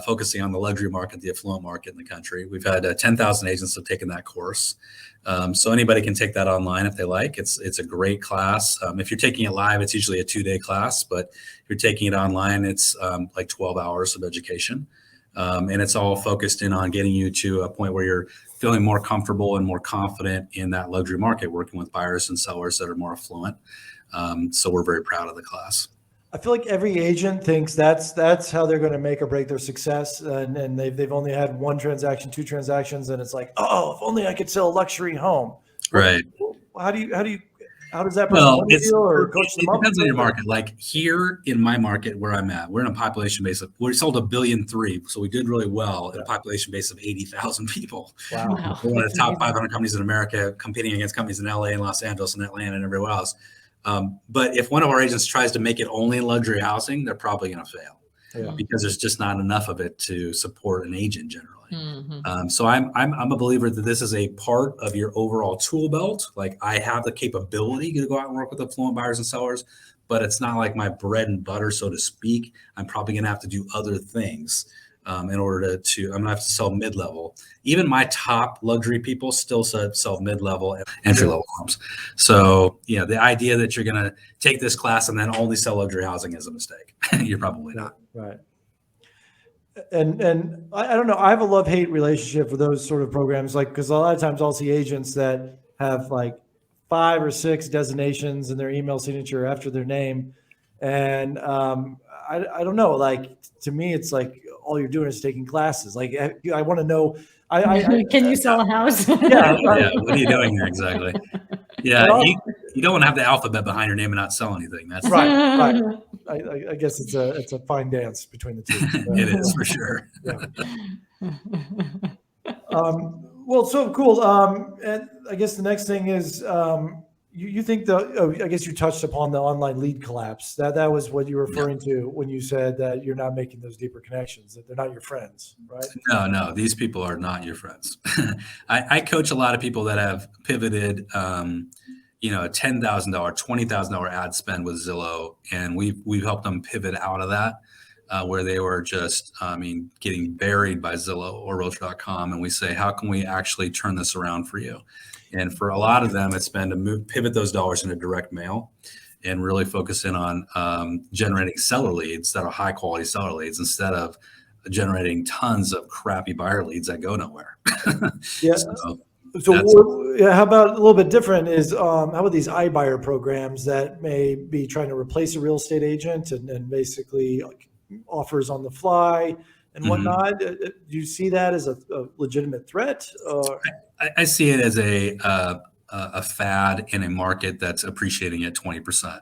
focusing on the luxury market, the affluent market in the country. We've had 10,000 agents have taken that course. So anybody can take that online if they like. It's a great class. If you're taking it live, it's usually a 2-day class, but if you're taking it online, it's like 12 hours of education. And it's all focused in on getting you to a point where you're feeling more comfortable and more confident in that luxury market, working with buyers and sellers that are more affluent. So we're very proud of the class. I feel like every agent thinks that's how they're going to make or break their success, and they've only had 1 transaction, 2 transactions, and it's like, oh, if only I could sell a luxury home. Right. How does that feel or coach them up? It depends on your market. Like here in my market where I'm at, we're in a population base we sold $1.3 billion, so we did really well in a population base of 80,000 people. Wow. We're one of the top 500 companies in America, competing against companies in LA and Los Angeles and Atlanta and everywhere else. But if one of our agents tries to make it only in luxury housing, they're probably going to fail because there's just not enough of it to support an agent generally. Mm-hmm. So I'm a believer that this is a part of your overall tool belt. Like I have the capability to go out and work with affluent buyers and sellers, but it's not like my bread and butter, so to speak. I'm probably going to have to do other things in order to I'm going to have to sell mid-level. Even my top luxury people still sell mid-level and entry-level homes. So, the idea that you're going to take this class and then only sell luxury housing is a mistake. You're probably not. Right. And I don't know. I have a love-hate relationship with those sort of programs, because a lot of times I'll see agents that have like 5 or 6 designations in their email signature after their name. And I don't know, like to me, it's like all you're doing is taking classes. Like I want to know. Can you sell a house? Yeah. Yeah. What are you doing here exactly? Yeah. You don't want to have the alphabet behind your name and not sell anything. That's right. I guess it's a fine dance between the two. It is for sure. Yeah. Well, so cool. And I guess the next thing is, you think I guess you touched upon the online lead collapse. That was what you were referring to when you said that you're not making those deeper connections, that they're not your friends, right? No, these people are not your friends. I coach a lot of people that have pivoted, a $10,000, $20,000 ad spend with Zillow, and we've helped them pivot out of that. where they were just, getting buried by Zillow or Realtor.com. And we say, how can we actually turn this around for you? And for a lot of them, it's been to pivot those dollars into direct mail and really focus in on generating seller leads that are high quality seller leads instead of generating tons of crappy buyer leads that go nowhere. Yeah. So how about a little bit different is how about these iBuyer programs that may be trying to replace a real estate agent and basically offers on the fly and whatnot? Do you see that as a legitimate threat? I see it as a fad in a market that's appreciating at 20%.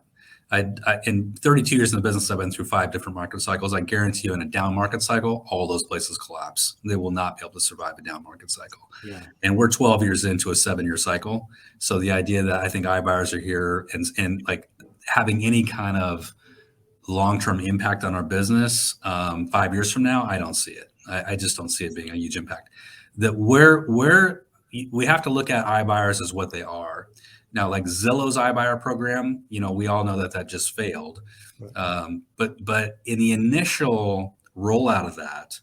In 32 years in the business, I've been through 5 different market cycles. I guarantee you in a down market cycle, all those places collapse. They will not be able to survive a down market cycle. Yeah. And we're 12 years into a 7-year cycle. So the idea that I think iBuyers are here and like having any kind of long-term impact on our business 5 years from now, I don't see it. I just don't see it being a huge impact. That where we have to look at iBuyers as what they are. Now, like Zillow's iBuyer program, we all know that just failed. But in the initial rollout of that,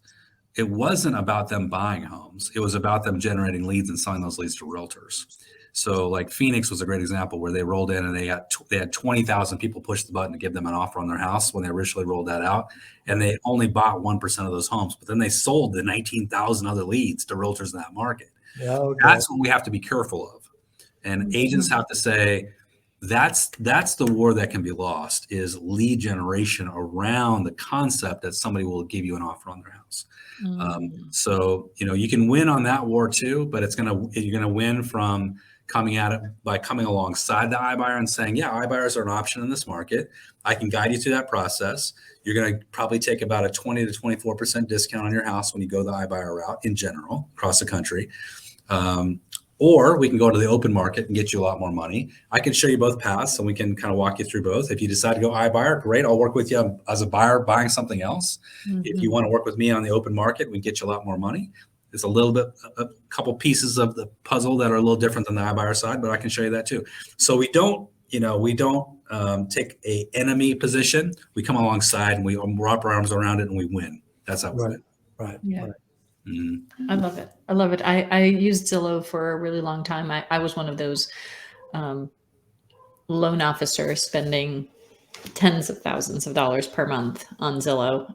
it wasn't about them buying homes. It was about them generating leads and selling those leads to realtors. So like Phoenix was a great example where they rolled in and they had 20,000 people push the button to give them an offer on their house when they originally rolled that out. And they only bought 1% of those homes, but then they sold the 19,000 other leads to realtors in that market. Yeah, okay. That's what we have to be careful of. And agents have to say, that's the war that can be lost is lead generation around the concept that somebody will give you an offer on their house. So, you can win on that war too, but you're going to win from coming at it by coming alongside the iBuyer and saying, yeah, iBuyers are an option in this market. I can guide you through that process. You're going to probably take about a 20 to 24% discount on your house when you go the iBuyer route in general across the country. Or we can go to the open market and get you a lot more money. I can show you both paths and we can kind of walk you through both. If you decide to go iBuyer, great. I'll work with you as a buyer buying something else. If you want to work with me on the open market, we get you a lot more money. It's a couple pieces of the puzzle that are a little different than the iBuyer side, but I can show you that too. So we don't take a enemy position. We come alongside and we wrap our arms around it and we win. That's how we win. Right. Yeah. Right. I love it. I used Zillow for a really long time. I was one of those loan officers spending tens of thousands of dollars per month on Zillow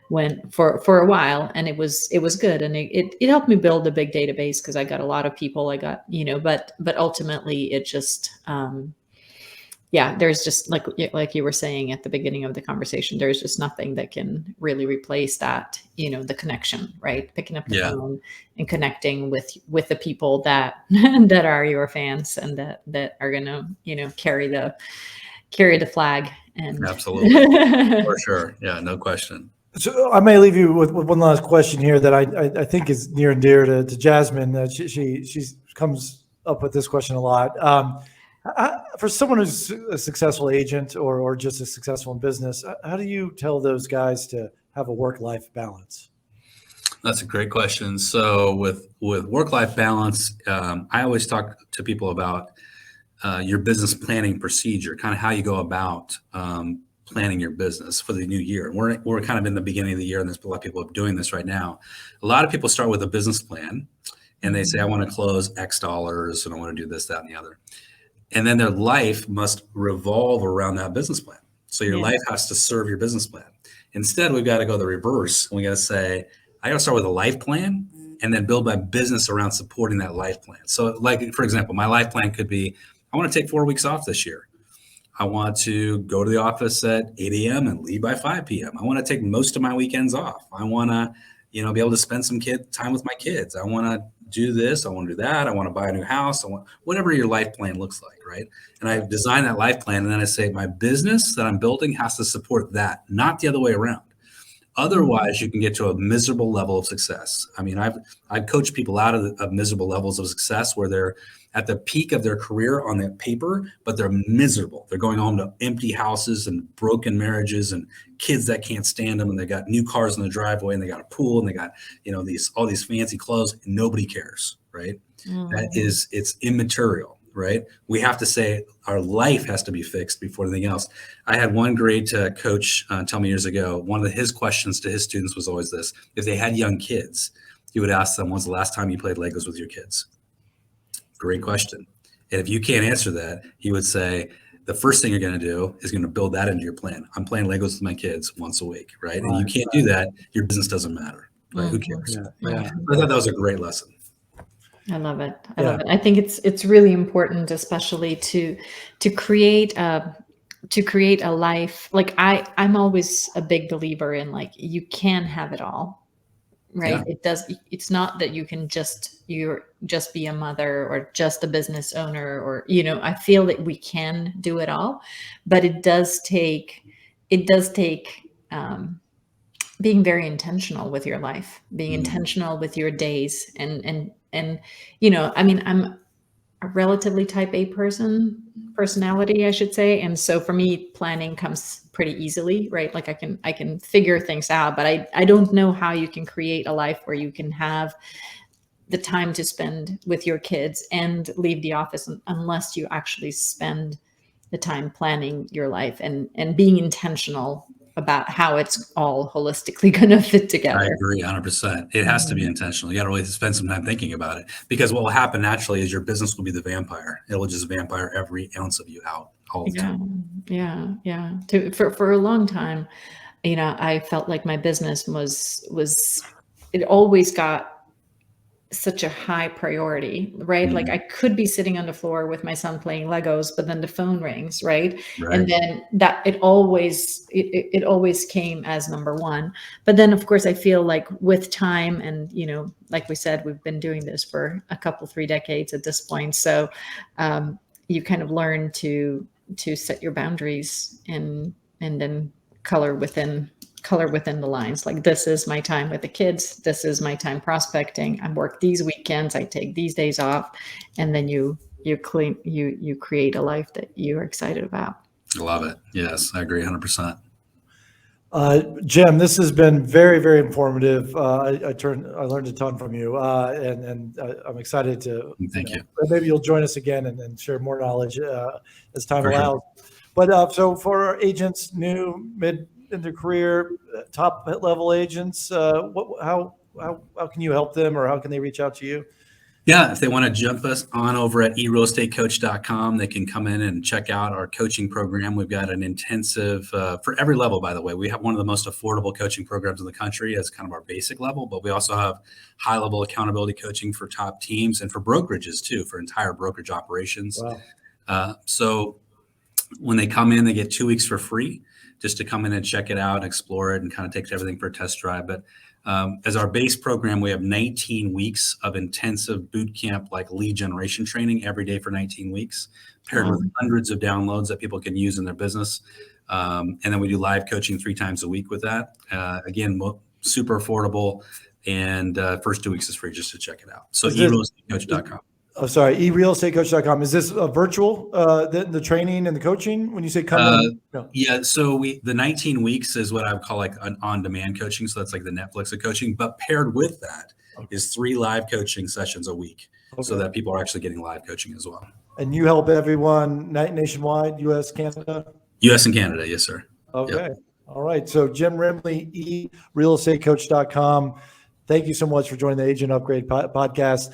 when for a while, and it was good, and it helped me build a big database because I got a lot of people. I got but ultimately it just there's just like you were saying at the beginning of the conversation, there's just nothing that can really replace that, the connection, right? Picking up the phone and connecting with the people that that are your fans and that are going to, carry the flag. And absolutely, for sure. Yeah, no question. So I may leave you with one last question here that I think is near and dear to Jasmine. She comes up with this question a lot. For someone who's a successful agent or just as successful in business, how do you tell those guys to have a work-life balance? That's a great question. So with work-life balance, I always talk to people about your business planning procedure, kind of how you go about planning your business for the new year. We're kind of in the beginning of the year, and there's a lot of people doing this right now. A lot of people start with a business plan, and they say, I want to close X dollars, and I want to do this, that, and the other. And then their life must revolve around that business plan. So your life has to serve your business plan. Instead, we've got to go the reverse. And we got to say, I got to start with a life plan and then build my business around supporting that life plan. So like, for example, my life plan could be, I want to take 4 weeks off this year. I want to go to the office at 8 a.m. and leave by 5 p.m. I want to take most of my weekends off. I want to, be able to spend some time with my kids. I want to do this. I want to do that. I want to buy a new house. I want whatever your life plan looks like, right? And I design that life plan, and then I say my business that I'm building has to support that, not the other way around. Otherwise, you can get to a miserable level of success. I mean, I've coached people out of miserable levels of success where they're at the peak of their career on the paper, but they're miserable. They're going home to empty houses and broken marriages and kids that can't stand them. And they got new cars in the driveway, and they got a pool, and they got, all these fancy clothes, and nobody cares, right? It's immaterial. right? We have to say our life has to be fixed before anything else. I had one great coach tell me years ago, one of his questions to his students was always this: if they had young kids, he would ask them, when's the last time you played Legos with your kids? Great question. And if you can't answer that, he would say, the first thing you're going to do is going to build that into your plan. I'm playing Legos with my kids once a week, right? And you can't do that. Your business doesn't matter. Right? Who cares? Yeah. I thought that was a great lesson. I love it. I love it. I think it's really important, especially to create a life. Like I'm always a big believer in, like, you can have it all. Right. Yeah. It's not that you can just be a mother or just a business owner, or, you know, I feel that we can do it all, but it does take being very intentional with your life, being intentional with your days. And, you know, I mean, I'm a relatively type A personality, I should say. And so for me, planning comes pretty easily, right? Like I can figure things out, but I don't know how you can create a life where you can have the time to spend with your kids and leave the office unless you actually spend the time planning your life and being intentional about how it's all holistically going to fit together. I agree 100%. It has to be intentional. You got to really spend some time thinking about it, because what will happen naturally is your business will be the vampire. It will just vampire every ounce of you out all the time. Yeah. For a long time, you know, I felt like my business was it always got such a high priority, right? Like I could be sitting on the floor with my son playing Legos, but then the phone rings, right? And then that it always came as number one. But then, of course, I feel like with time, and, you know, like we said, we've been doing this for 3 decades at this point. So you kind of learn to set your boundaries and then color within the lines. Like, this is my time with the kids. This is my time prospecting. I work these weekends. I take these days off, and then you create a life that you're excited about. I love it. Yes, I agree 100%. Jim, this has been very, very informative. I learned a ton from you, and I'm excited to. Thank you. Maybe you'll join us again and share more knowledge as time allows. But so for our agents, new, mid in their career, top level agents, how can you help them, or how can they reach out to you? Yeah, if they want to jump us on over at eRealEstateCoach.com, they can come in and check out our coaching program. We've got an intensive, for every level, by the way. We have one of the most affordable coaching programs in the country as kind of our basic level, but we also have high-level accountability coaching for top teams and for brokerages too, for entire brokerage operations. Wow. So when they come in, they get 2 weeks for free just to come in and check it out, explore it, and kind of take everything for a test drive. But as our base program, we have 19 weeks of intensive boot camp, like lead generation training every day for 19 weeks, paired with hundreds of downloads that people can use in their business. And then we do live coaching 3 times a week with that. Again, super affordable. And first 2 weeks is free just to check it out. So eRealEstateCoach.com. Oh, sorry, eRealEstateCoach.com. Is this a virtual, the training and the coaching when you say come in? No. Yeah, so the 19 weeks is what I would call like an on-demand coaching. So that's like the Netflix of coaching, but paired with that is 3 live coaching sessions a week, so that people are actually getting live coaching as well. And you help everyone nationwide, U.S., Canada? U.S. and Canada, yes, sir. Okay. Yep. All right. So Jim Remley, eRealEstateCoach.com. Thank you so much for joining the Agent Upgrade podcast.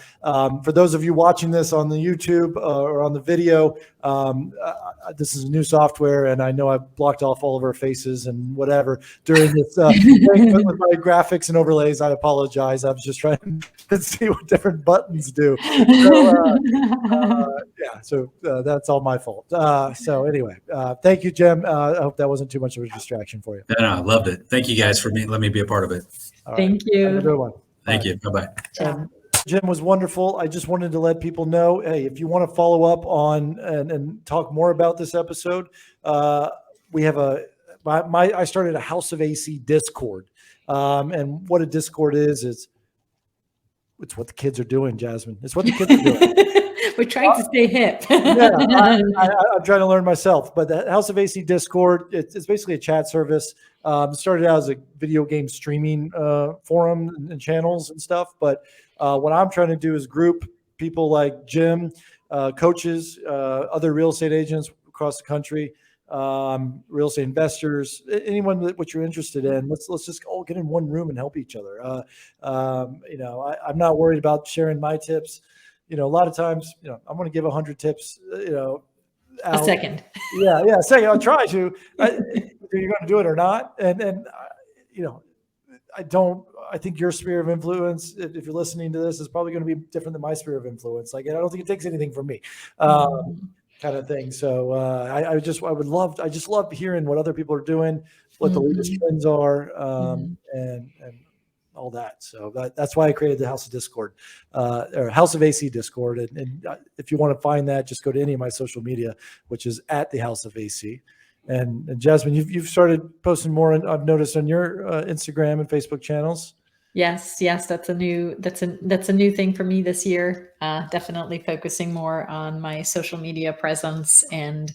For those of you watching this on the YouTube or on the video, this is new software, and I know I blocked off all of our faces and whatever during this with my graphics and overlays. I apologize. I was just trying to see what different buttons do. So that's all my fault. So anyway, thank you, Jim. I hope that wasn't too much of a distraction for you. No, I loved it. Thank you guys for letting me be a part of it. All Thank you. Have a good one. Thank you. Bye-bye. Jim was wonderful. I just wanted to let people know, hey, if you want to follow up on and talk more about this episode, we have I started a House of AC Discord. And what a Discord is it's what the kids are doing, Jasmine. It's what the kids are doing. We're trying to stay hip. I'm trying to learn myself. But the House of AC Discord, it's basically a chat service. It started out as a video game streaming forum and channels and stuff. But what I'm trying to do is group people like Jim, coaches, other real estate agents across the country, real estate investors, anyone that what you're interested in. Let's just all get in one room and help each other. I'm not worried about sharing my tips. A lot of times, I'm going to give 100 tips. A second. Yeah. Second, I'll try to. Either you're going to do it or not. And I think your sphere of influence, if you're listening to this, is probably going to be different than my sphere of influence. Like, I don't think it takes anything from me, kind of thing. So I just love hearing what other people are doing, what the latest trends are, and all that. So that's why I created the House of Discord, or House of AC Discord. And if you want to find that, just go to any of my social media, which is at the House of AC. And Jasmine, you've started posting more. I've noticed on your Instagram and Facebook channels. Yes, that's a new thing for me this year. Definitely focusing more on my social media presence and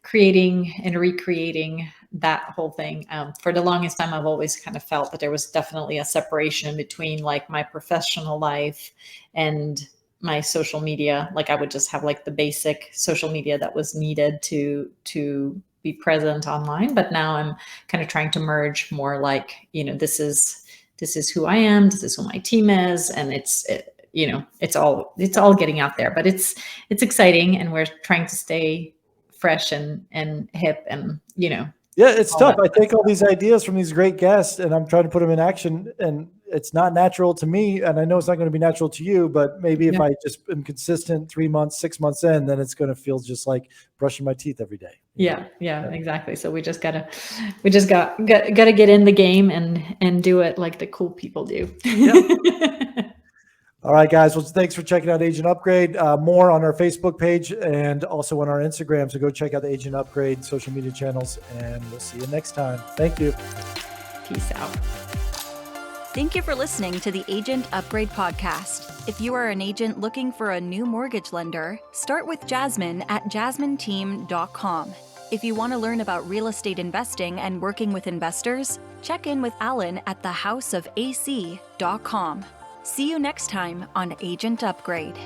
creating and recreating that whole thing. For the longest time, I've always kind of felt that there was definitely a separation between like my professional life and my social media. Like I would just have like the basic social media that was needed to be present online. But now I'm kind of trying to merge more like, this is who I am. This is who my team is. And it's all getting out there, but it's exciting, and we're trying to stay fresh and hip and, Yeah, it's tough. I take all these ideas from these great guests and I'm trying to put them in action, and it's not natural to me. And I know it's not going to be natural to you, but maybe if I just am consistent 3 months, 6 months in, then it's going to feel just like brushing my teeth every day. Yeah, exactly. So we just gotta get in the game and do it like the cool people do. Yep. All right, guys. Well, thanks for checking out Agent Upgrade. More on our Facebook page and also on our Instagram. So go check out the Agent Upgrade social media channels, and we'll see you next time. Thank you. Peace out. Thank you for listening to the Agent Upgrade podcast. If you are an agent looking for a new mortgage lender, start with Jasmine at jasmineteam.com. If you want to learn about real estate investing and working with investors, check in with Alan at thehouseofac.com. See you next time on Agent Upgrade.